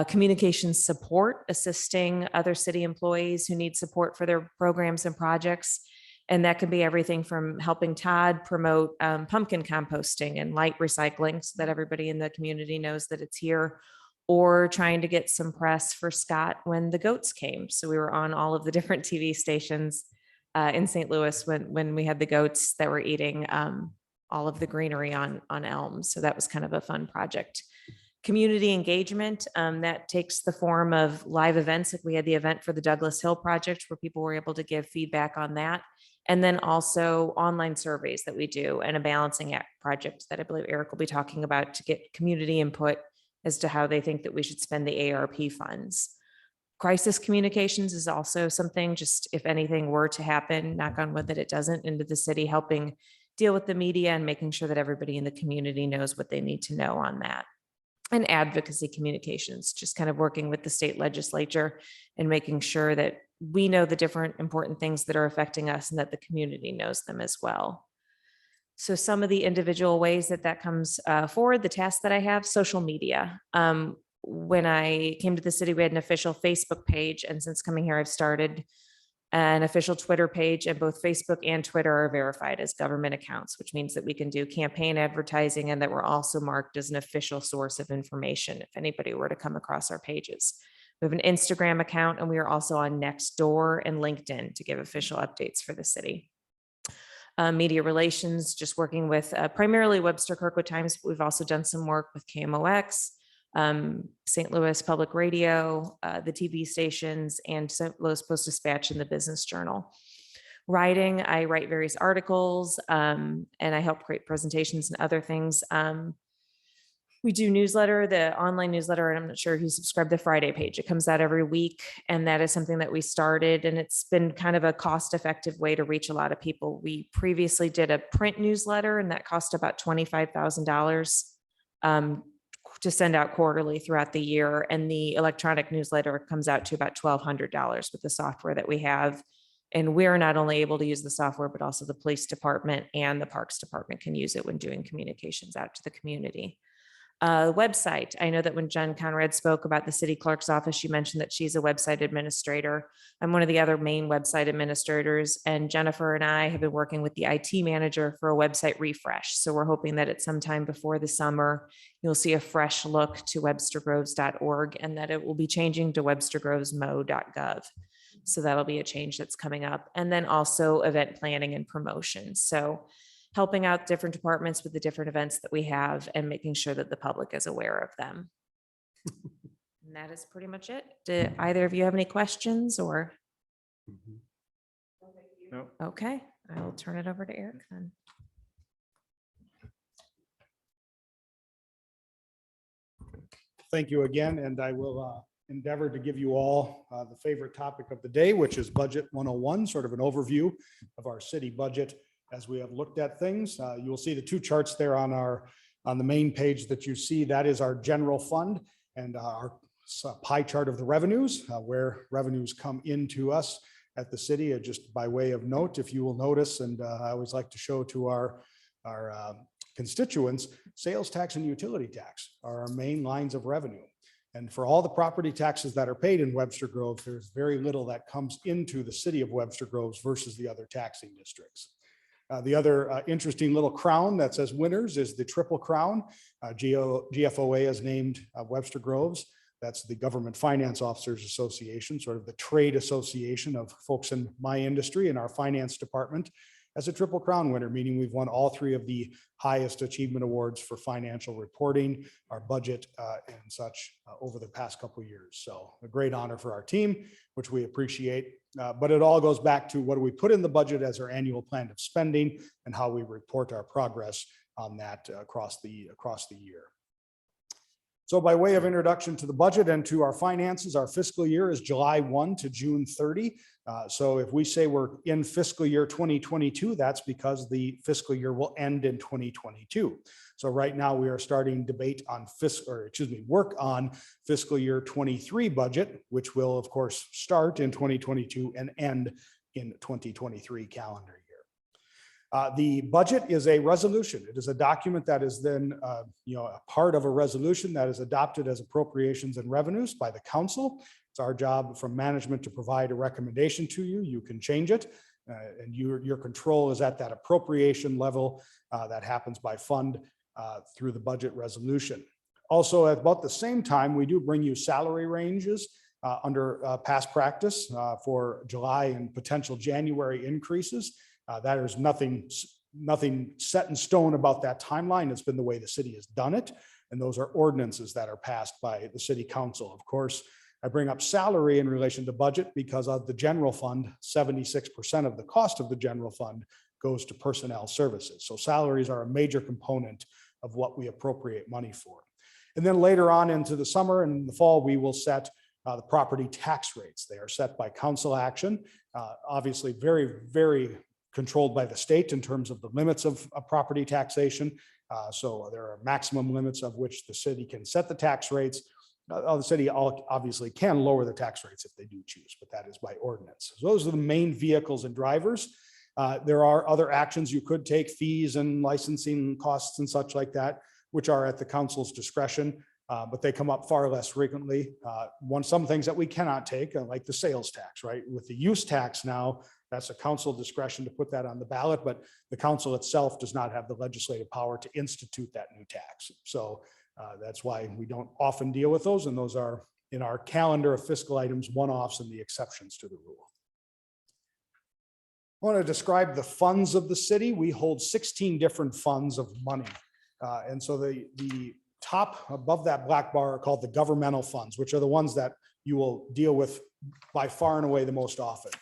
Communications support, assisting other city employees who need support for their programs and projects. And that can be everything from helping Todd promote pumpkin composting and light recycling, so that everybody in the community knows that it's here, or trying to get some press for Scott when the goats came. So we were on all of the different TV stations in St. Louis when we had the goats that were eating all of the greenery on elms. So that was kind of a fun project. Community engagement, that takes the form of live events. Like we had the event for the Douglas Hill project where people were able to give feedback on that. And then also online surveys that we do, and a balancing act project that I believe Eric will be talking about, to get community input as to how they think that we should spend the ARP funds. Crisis communications is also something, just if anything were to happen, knock on wood that it doesn't, into the city, helping deal with the media and making sure that everybody in the community knows what they need to know on that. And advocacy communications, just kind of working with the state legislature and making sure that we know the different important things that are affecting us and that the community knows them as well. So some of the individual ways that comes forward, the tasks that I have: social media. When I came to the city, we had an official Facebook page. And since coming here, I've started an official Twitter page, and both Facebook and Twitter are verified as government accounts, which means that we can do campaign advertising and that we're also marked as an official source of information if anybody were to come across our pages. We have an Instagram account, and we are also on Nextdoor and LinkedIn to give official updates for the city. Media relations, just working with primarily Webster Kirkwood Times, but we've also done some work with KMOX, St. Louis Public Radio, the TV stations, and St. Louis Post-Dispatch in the Business Journal. Writing, I write various articles, and I help create presentations and other things. We do newsletter, the online newsletter, and I'm not sure if you subscribe to the Friday page. It comes out every week, and that is something that we started, and it's been kind of a cost-effective way to reach a lot of people. We previously did a print newsletter, and that cost about $25,000 to send out quarterly throughout the year. And the electronic newsletter comes out to about $1,200 with the software that we have. And we're not only able to use the software, but also the police department and the parks department can use it when doing communications out to the community. Website. I know that when Jen Conrad spoke about the city clerk's office, she mentioned that she's a website administrator. I'm one of the other main website administrators, and Jennifer and I have been working with the IT manager for a website refresh. So we're hoping that at some time before the summer, you'll see a fresh look to webstergroves.org, and that it will be changing to webstergrovesmo.gov. So that'll be a change that's coming up. And then also event planning and promotion. So helping out different departments with the different events that we have and making sure that the public is aware of them. And that is pretty much it. Do either of you have any questions or? No. Okay, I will turn it over to Eric then. Thank you again, and I will endeavor to give you all the favorite topic of the day, which is Budget 101, sort of an overview of our city budget as we have looked at things. You will see the two charts there on the main page that you see. That is our general fund, and our pie chart of the revenues, where revenues come into us at the city. Just by way of note, if you will notice, and I always like to show to our constituents, sales tax and utility tax are our main lines of revenue. And for all the property taxes that are paid in Webster Groves, there's very little that comes into the city of Webster Groves versus the other taxing districts. The other interesting little crown that says winners is the Triple Crown. GFOA has named Webster Groves. That's the Government Finance Officers Association, sort of the trade association of folks in my industry and our finance department, as a Triple Crown winner, meaning we've won all three of the highest achievement awards for financial reporting, our budget, and such over the past couple of years. So a great honor for our team, which we appreciate. But it all goes back to what do we put in the budget as our annual plan of spending and how we report our progress on that across the year. So by way of introduction to the budget and to our finances, our fiscal year is July 1 to June 30. So if we say we're in fiscal year 2022, that's because the fiscal year will end in 2022. So right now we are starting debate on work on fiscal year 23 budget, which will of course start in 2022 and end in 2023 calendar year. The budget is a resolution. It is a document that is then, a part of a resolution that is adopted as appropriations and revenues by the council. It's our job from management to provide a recommendation to you. You can change it, and your control is at that appropriation level that happens by fund through the budget resolution. Also, at about the same time, we do bring you salary ranges under past practice for July and potential January increases. That is nothing set in stone about that timeline. It's been the way the city has done it. And those are ordinances that are passed by the city council. Of course, I bring up salary in relation to budget because of the general fund, 76% of the cost of the general fund goes to personnel services. So salaries are a major component of what we appropriate money for. And then later on into the summer and the fall, we will set the property tax rates. They are set by council action, obviously very, very controlled by the state in terms of the limits of property taxation. So there are maximum limits of which the city can set the tax rates. The city obviously can lower the tax rates if they do choose, but that is by ordinance. So those are the main vehicles and drivers. There are other actions you could take, fees and licensing costs and such like that, which are at the council's discretion, but they come up far less frequently. Some things that we cannot take, like the sales tax, right? With the use tax now, that's a council discretion to put that on the ballot, but the council itself does not have the legislative power to institute that new tax. So that's why we don't often deal with those, and those are in our calendar of fiscal items, one-offs and the exceptions to the rule. I want to describe the funds of the city. We hold 16 different funds of money. And so the top above that black bar are called the governmental funds, which are the ones that you will deal with by far and away the most often.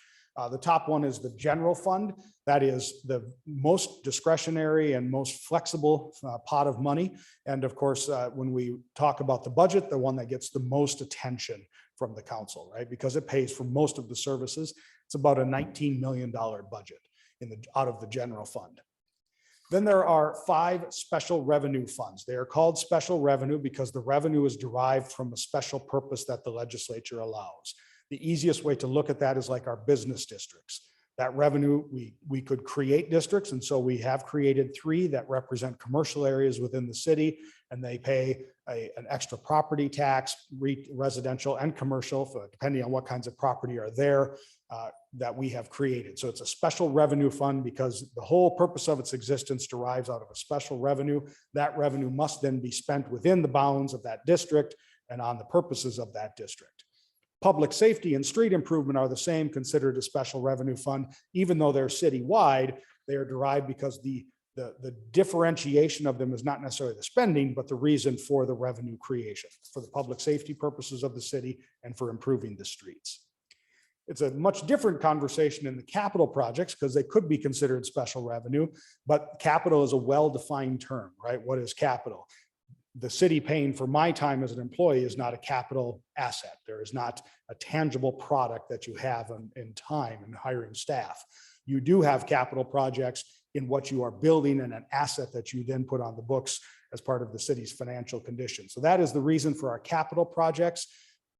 The top one is the general fund. That is the most discretionary and most flexible pot of money. And of course, when we talk about the budget, the one that gets the most attention from the council, right? Because it pays for most of the services. It's about a $19 million budget out of the general fund. Then there are 5 special revenue funds. They are called special revenue because the revenue is derived from a special purpose that the legislature allows. The easiest way to look at that is like our business districts. That revenue, we could create districts, and so we have created 3 that represent commercial areas within the city, and they pay an extra property tax, residential and commercial, depending on what kinds of property are there, that we have created. So it's a special revenue fund because the whole purpose of its existence derives out of a special revenue. That revenue must then be spent within the bounds of that district and on the purposes of that district. Public safety and street improvement are the same, considered a special revenue fund. Even though they're citywide, they are derived because the differentiation of them is not necessarily the spending, but the reason for the revenue creation for the public safety purposes of the city and for improving the streets. It's a much different conversation in the capital projects because they could be considered special revenue, but capital is a well-defined term, right? What is capital? The city paying for my time as an employee is not a capital asset. There is not a tangible product that you have in time and hiring staff. You do have capital projects in what you are building and an asset that you then put on the books as part of the city's financial condition. So that is the reason for our capital projects.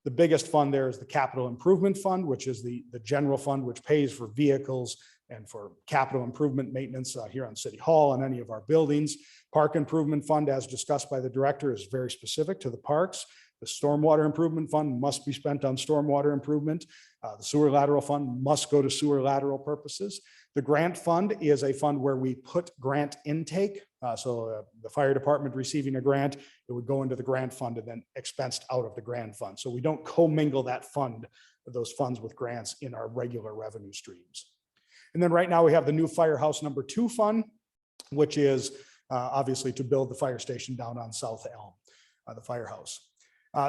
The biggest fund there is the capital improvement fund, which is the general fund, which pays for vehicles and for capital improvement maintenance here on City Hall and any of our buildings. Park improvement fund, as discussed by the director, is very specific to the parks. The stormwater improvement fund must be spent on stormwater improvement. The sewer lateral fund must go to sewer lateral purposes. The grant fund is a fund where we put grant intake. So the fire department receiving a grant, it would go into the grant fund and then expensed out of the grant fund. So we don't commingle that fund, those funds with grants in our regular revenue streams. And then right now we have the new Firehouse number 2 fund, which is obviously to build the fire station down on South Elm, the firehouse.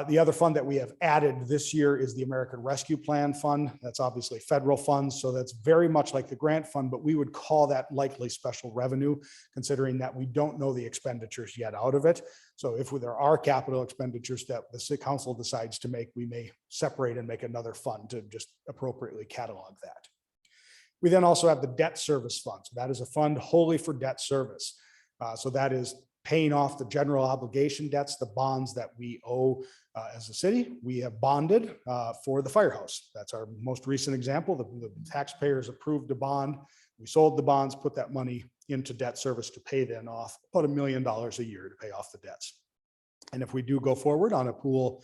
The other fund that we have added this year is the American Rescue Plan Fund. That's obviously federal funds, so that's very much like the grant fund, but we would call that likely special revenue, considering that we don't know the expenditures yet out of it. So if there are capital expenditures that the city council decides to make, we may separate and make another fund to just appropriately catalog that. We then also have the debt service fund. So that is a fund wholly for debt service. So that is paying off the general obligation debts, the bonds that we owe as a city. We have bonded for the firehouse. That's our most recent example. The taxpayers approved a bond. We sold the bonds, put that money into debt service to pay them off, about $1 million a year to pay off the debts. And if we do go forward on a pool,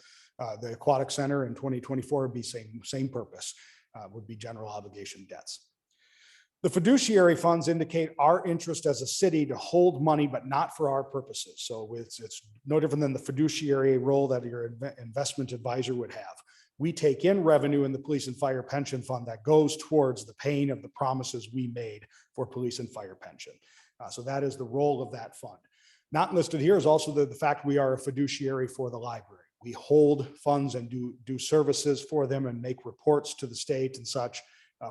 the aquatic center in 2024 would be same purpose, would be general obligation debts. The fiduciary funds indicate our interest as a city to hold money, but not for our purposes. So it's no different than the fiduciary role that your investment advisor would have. We take in revenue in the police and fire pension fund that goes towards the paying of the promises we made for police and fire pension. So that is the role of that fund. Not listed here is also the fact we are a fiduciary for the library. We hold funds and do services for them and make reports to the state and such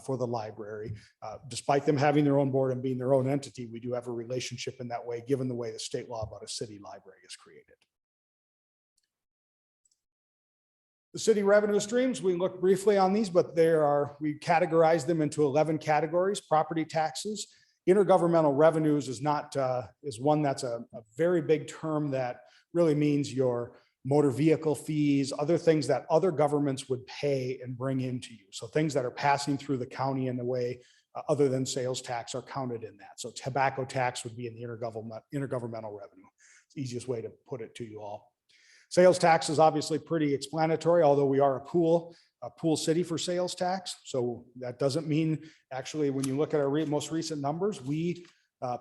for the library. Despite them having their own board and being their own entity, we do have a relationship in that way, given the way the state law about a city library is created. The city revenue streams, we look briefly on these, but we categorize them into 11 categories. Property taxes, intergovernmental revenues is one that's a very big term that really means your motor vehicle fees, other things that other governments would pay and bring into you. So things that are passing through the county in the way other than sales tax are counted in that. So tobacco tax would be in the intergovernmental revenue. It's the easiest way to put it to you all. Sales tax is obviously pretty explanatory, although we are a pool city for sales tax. So that doesn't mean, actually, when you look at our most recent numbers, we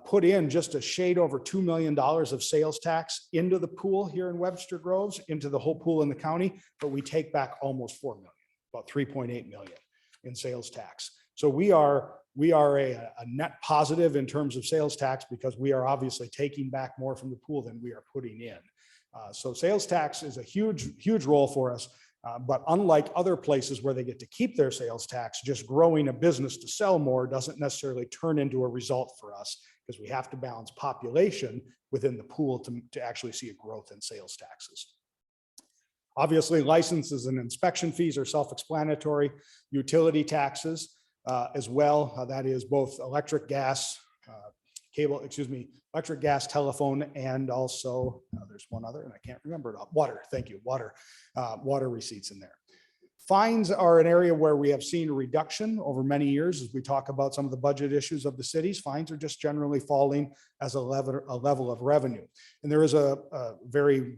put in just a shade over $2 million of sales tax into the pool here in Webster Groves, into the whole pool in the county, but we take back almost 4 million, about 3.8 million in sales tax. So we are a net positive in terms of sales tax because we are obviously taking back more from the pool than we are putting in. So sales tax is a huge role for us. But unlike other places where they get to keep their sales tax, just growing a business to sell more doesn't necessarily turn into a result for us because we have to balance population within the pool to actually see a growth in sales taxes. Obviously, licenses and inspection fees are self-explanatory. Utility taxes as well. That is both electric, gas, electric, gas, telephone, and also there's one other, and I can't remember it. Water. Thank you. Water receipts in there. Fines are an area where we have seen a reduction over many years as we talk about some of the budget issues of the cities. Fines are just generally falling as a level of revenue. And there is a very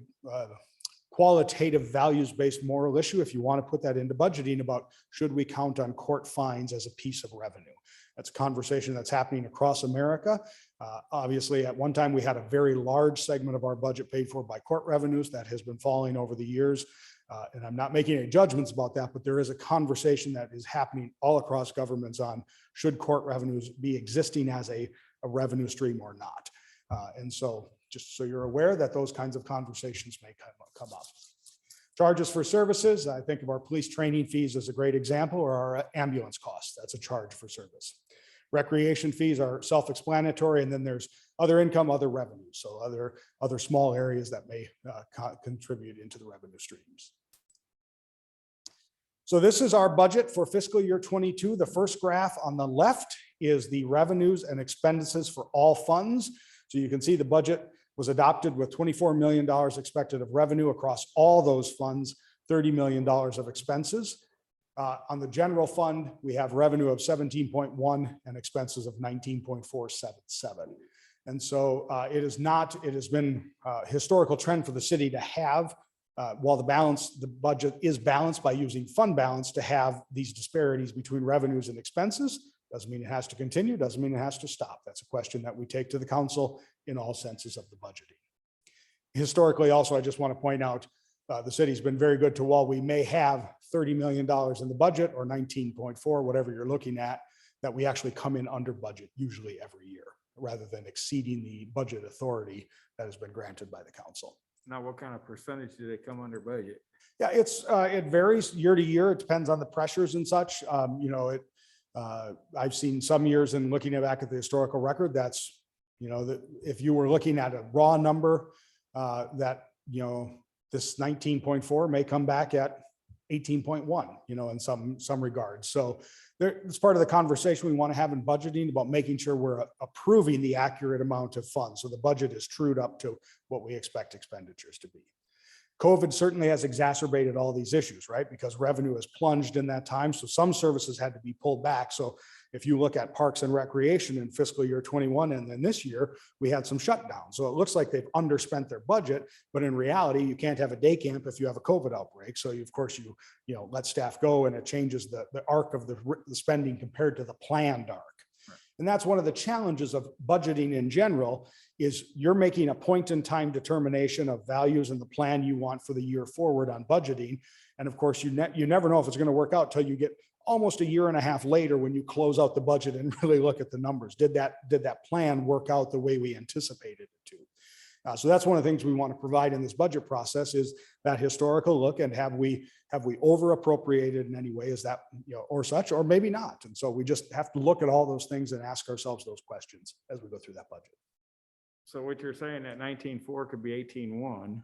qualitative values-based moral issue, if you want to put that into budgeting, about should we count on court fines as a piece of revenue. That's a conversation that's happening across America. Obviously, at one time, we had a very large segment of our budget paid for by court revenues. That has been falling over the years. And I'm not making any judgments about that, but there is a conversation that is happening all across governments on should court revenues be existing as a revenue stream or not. And so just so you're aware that those kinds of conversations may come up. Charges for services, I think of our police training fees as a great example, or our ambulance costs. That's a charge for service. Recreation fees are self-explanatory, and then there's other income, other revenues. So other small areas that may contribute into the revenue streams. So this is our budget for fiscal year 22. The first graph on the left is the revenues and expenses for all funds. So you can see the budget was adopted with $24 million expected of revenue across all those funds, $30 million of expenses. On the general fund, we have revenue of 17.1 and expenses of 19.477. And so it has been a historical trend for the city to have, while the budget is balanced by using fund balance, to have these disparities between revenues and expenses. Doesn't mean it has to continue, doesn't mean it has to stop. That's a question that we take to the council in all senses of the budgeting. Historically, also, I just want to point out, the city's been very good to, while we may have $30 million in the budget or 19.4, whatever you're looking at, that we actually come in under budget usually every year, rather than exceeding the budget authority that has been granted by the council. Now, what kind of percentage do they come under budget? Yeah, it varies year to year. It depends on the pressures and such. I've seen some years, and looking back at the historical record, that's, that if you were looking at a raw number, that, this 19.4 may come back at 18.1, in some regards. So it's part of the conversation we want to have in budgeting about making sure we're approving the accurate amount of funds. So the budget is trued up to what we expect expenditures to be. COVID certainly has exacerbated all these issues, right? Because revenue has plunged in that time. So some services had to be pulled back. So if you look at Parks and Recreation in fiscal year 21, and then this year, we had some shutdowns. So it looks like they've underspent their budget, but in reality, you can't have a day camp if you have a COVID outbreak. So of course you let staff go, and it changes the arc of the spending compared to the planned arc. And that's one of the challenges of budgeting in general, is you're making a point in time determination of values and the plan you want for the year forward on budgeting. And of course, you never know if it's going to work out till you get almost a year and a half later when you close out the budget and really look at the numbers. Did that plan work out the way we anticipated it to? So that's one of the things we want to provide in this budget process, is that historical look, and have we over appropriated in any way? Is that, or such, or maybe not? And so we just have to look at all those things and ask ourselves those questions as we go through that budget. So what you're saying, that 19.4 could be 18.1,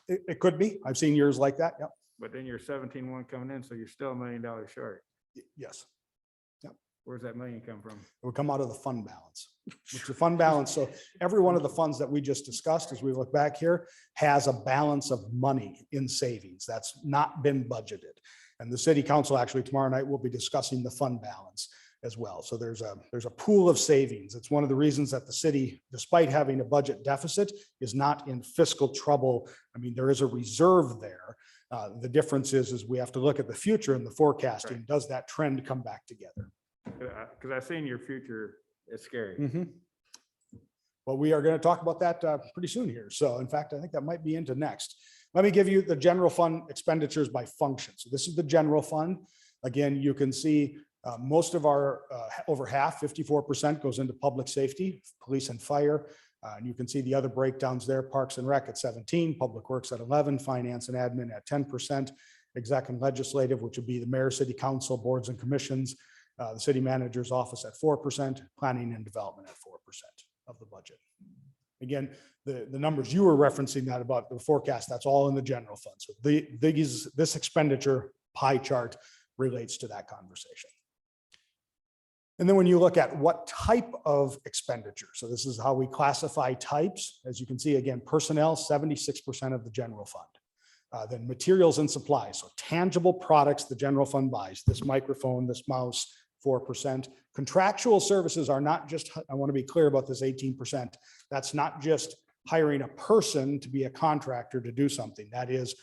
It could be. I've seen years like that. Yep. but then you're 17.1 coming in, so you're still $1 million short. Yes. Where's that million come from? It would come out of the fund balance. It's a fund balance. So every one of the funds that we just discussed, as we look back here, has a balance of money in savings that's not been budgeted. And the city council actually tomorrow night will be discussing the fund balance as well. So there's a pool of savings. It's one of the reasons that the city, despite having a budget deficit, is not in fiscal trouble. I mean, there is a reserve there. The difference is we have to look at the future and the forecasting. Right. Does that trend come back together? Because I've seen your future, it's scary. Mhm. Well, we are going to talk about that pretty soon here. So in fact, I think that might be into next. Let me give you the general fund expenditures by function. So this is the general fund. Again, you can see most of our over half, 54%, goes into public safety, police and fire. And you can see the other breakdowns there: Parks and Rec at 17, Public Works at 11, Finance and Admin at 10%, Exec and Legislative, which would be the mayor, city council, boards and commissions, the city manager's office at 4%, planning and development at 4% of the budget. Again, the numbers you were referencing, that about the forecast, that's all in the general fund. So this expenditure pie chart relates to that conversation. And then when you look at what type of expenditure, so this is how we classify types. As you can see, again, personnel, 76% of the general fund. Then materials and supplies, so tangible products the general fund buys, this microphone, this mouse, 4%. Contractual services are not just, I want to be clear about this 18%. That's not just hiring a person to be a contractor to do something. That is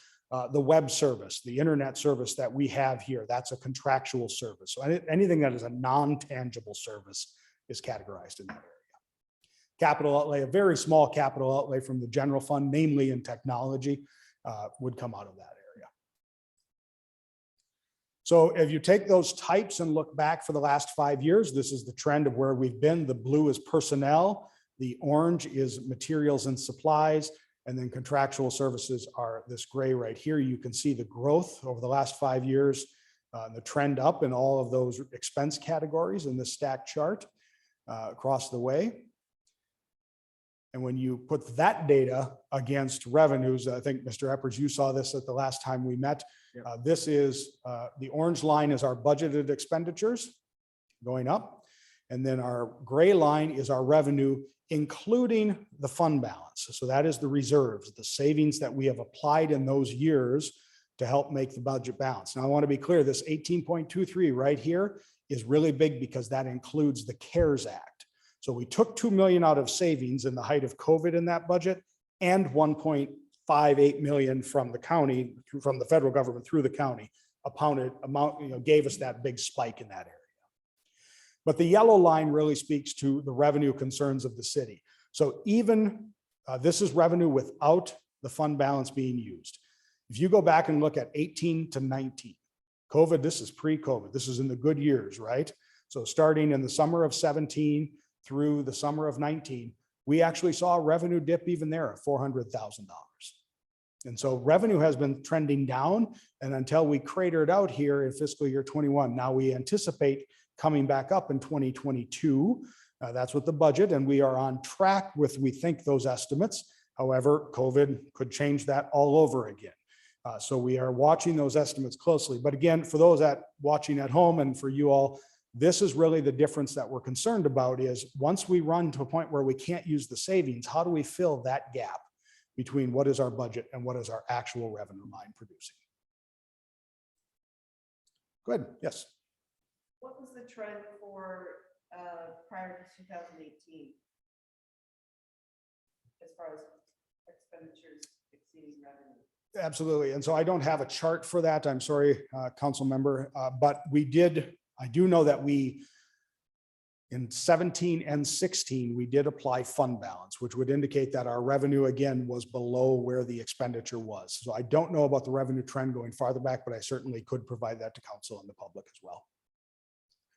the web service, the internet service that we have here. That's a contractual service. So anything that is a non-tangible service is categorized in that area. Capital outlay, a very small capital outlay from the general fund, namely in technology, would come out of that area. So if you take those types and look back for the last 5 years, this is the trend of where we've been. The blue is personnel, the orange is materials and supplies, and then contractual services are this gray right here. You can see the growth over the last 5 years, the trend up in all of those expense categories in this stack chart across the way. And when you put that data against revenues, I think Mr. Eppers, you saw this at the last time we met. Yep. This is the orange line is our budgeted expenditures going up. And then our gray line is our revenue, including the fund balance. So that is the reserves, the savings that we have applied in those years to help make the budget balance. Now, I want to be clear, this 18.23 right here is really big because that includes the CARES Act. So we took 2 million out of savings in the height of COVID in that budget, and 1.58 million from the county, from the federal government through the county, gave us that big spike in that area. But the yellow line really speaks to the revenue concerns of the city. So even this is revenue without the fund balance being used. If you go back and look at 18 to 19, COVID, this is pre-COVID, this is in the good years, right? So starting in the summer of 17 through the summer of 19, we actually saw a revenue dip even there at $400,000. And so revenue has been trending down, and until we cratered out here in fiscal year 21, now we anticipate coming back up in 2022. That's with the budget, and we are on track with, we think, those estimates. However, COVID could change that all over again. So we are watching those estimates closely. But again, for those that watching at home and for you all, this is really the difference that we're concerned about is once we run to a point where we can't use the savings, how do we fill that gap between what is our budget and what is our actual revenue line producing? Go ahead. Yes. What was the trend for prior to 2018? As far as expenditures exceeding revenue? Absolutely. And so I don't have a chart for that. I'm sorry, council member, but I do know that in 17 and 16, we did apply fund balance, which would indicate that our revenue again was below where the expenditure was. So I don't know about the revenue trend going farther back, but I certainly could provide that to council and the public as well.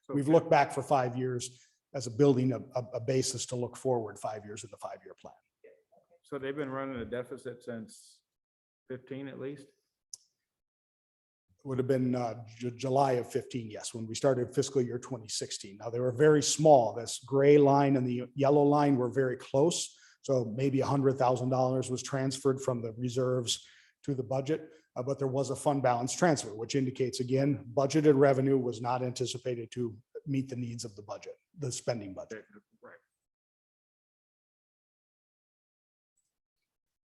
So We've looked back for 5 years as a building a basis to look forward 5 years of the 5-year plan. So they've been running a deficit since 15 at least? Would have been July of 15, yes, when we started fiscal year 2016. Now, they were very small. This gray line and the yellow line were very close. So maybe $100,000 was transferred from the reserves to the budget, but there was a fund balance transfer, which indicates, again, budgeted revenue was not anticipated to meet the needs of the budget, the spending budget. Right.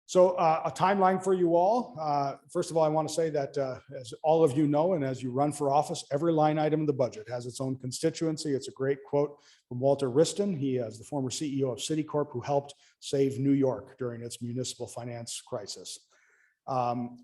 So a timeline for you all. First of all, I want to say that as all of you know, and as you run for office, every line item in the budget has its own constituency. It's a great quote from Walter Wriston. He is the former CEO of Citicorp who helped save New York during its municipal finance crisis.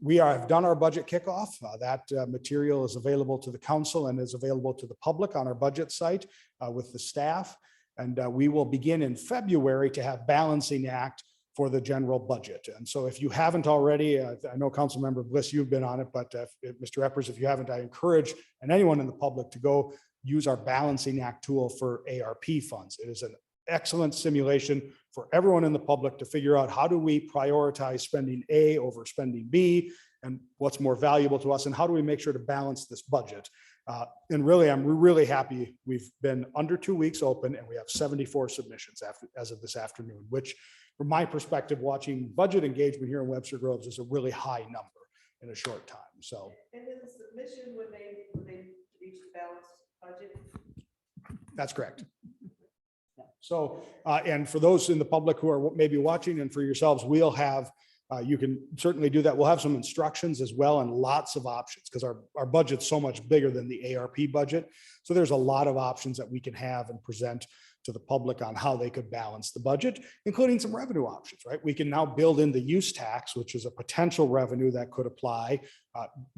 We have done our budget kickoff. That material is available to the council and is available to the public on our budget site with the staff. And we will begin in February to have balancing act for the general budget. And so if you haven't already, I know Councilmember Bliss, you've been on it, but if Mr. Eppers, if you haven't, I encourage and anyone in the public to go use our balancing act tool for ARP funds. It is an excellent simulation for everyone in the public to figure out how do we prioritize spending A over spending B and what's more valuable to us and how do we make sure to balance this budget. And really, I'm really happy. We've been under 2 weeks open and we have 74 submissions as of this afternoon, which from my perspective, watching budget engagement here in Webster Groves is a really high number in a short time. So. And in the submission, would they reach the balanced budget? That's correct. So, and for those in the public who are maybe watching and for yourselves, we'll have, you can certainly do that. We'll have some instructions as well and lots of options because our budget's so much bigger than the ARP budget. So there's a lot of options that we can have and present to the public on how they could balance the budget, including some revenue options, right? We can now build in the use tax, which is a potential revenue that could apply.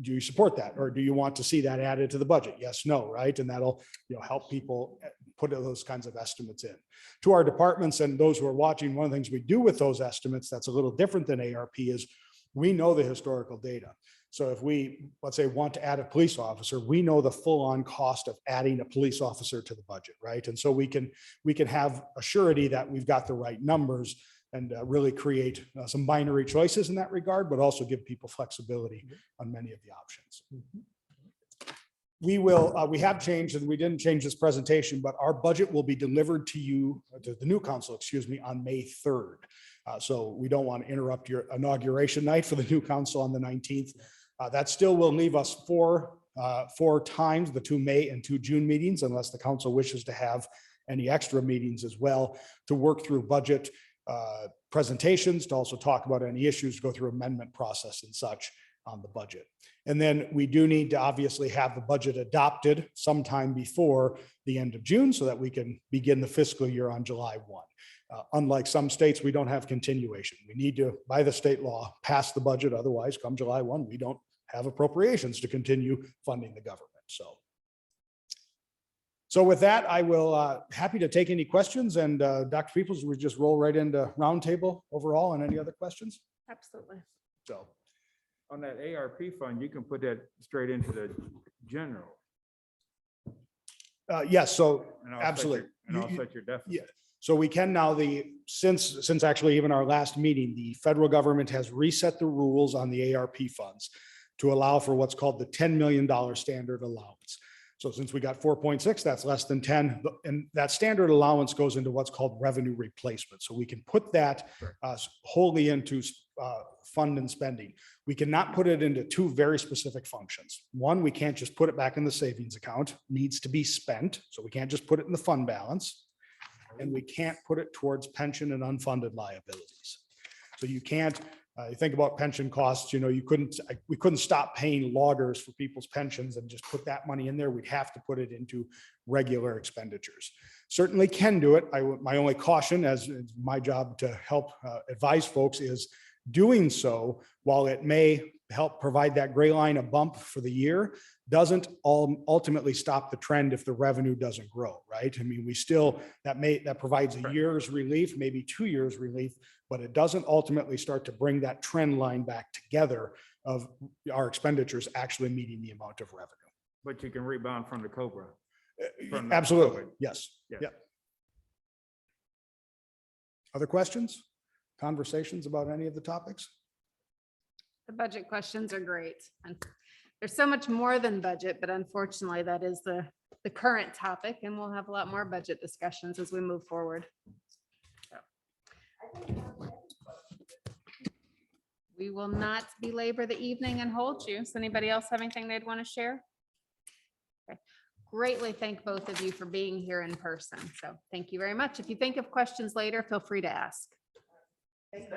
Do you support that? Or do you want to see that added to the budget? Yes, no, right? And that'll help people put those kinds of estimates in. To our departments and those who are watching, one of the things we do with those estimates that's a little different than ARP is we know the historical data. So if we, let's say, want to add a police officer, we know the full-on cost of adding a police officer to the budget, right? And so we can have a surety that we've got the right numbers and really create some binary choices in that regard, but also give people flexibility on many of the options. We have changed, and we didn't change this presentation, but our budget will be delivered to you, to the new council, excuse me, on May 3rd. So we don't want to interrupt your inauguration night for the new council on the 19th. That still will leave us four times, the 2 May and 2 June meetings, unless the council wishes to have any extra meetings as well to work through budget presentations, to also talk about any issues, go through amendment process and such on the budget. And then we do need to obviously have the budget adopted sometime before the end of June so that we can begin the fiscal year on July 1. Unlike some states, we don't have continuation. We need to, by the state law, pass the budget. Otherwise, come July 1, we don't have appropriations to continue funding the government. So with that, I will happy to take any questions. And Dr. Peoples, we just roll right into roundtable overall and any other questions? Absolutely. So On that ARP fund, you can put that straight into the general. yes, so And I'll set absolutely. And I'll set your deficit. Yeah. So we can now, since actually even our last meeting, the federal government has reset the rules on the ARP funds to allow for what's called the $10 million standard allowance. So since we got 4.6, that's less than 10. And that standard allowance goes into what's called revenue replacement. So we can put that wholly into fund and spending. We cannot put it into two very specific functions. One, we can't just put it back in the savings account, needs to be spent. So we can't just put it in the fund balance. And we can't put it towards pension and unfunded liabilities. So you can't, you think about pension costs, we couldn't stop paying loggers for people's pensions and just put that money in there. We'd have to put it into regular expenditures. Certainly can do it. My only caution, as it's my job to help advise folks, is doing so, while it may help provide that gray line a bump for the year, doesn't ultimately stop the trend if the revenue doesn't grow, right? I mean, that provides a year's relief, maybe 2 years relief, but it doesn't ultimately start to bring that trend line back together of our expenditures actually meeting the amount of revenue. But you can rebound from the COBRA. From the Absolutely, COVID. yes. Yeah. Yeah. Other questions, conversations about any of the topics? The budget questions are great. And there's so much more than budget, but unfortunately that is the current topic, and we'll have a lot more budget discussions as we move forward. We will not belabor the evening and hold you. Does anybody else have anything they'd want to share? Okay. Greatly thank both of you for being here in person. So thank you very much. If you think of questions later, feel free to ask. Thank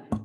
you.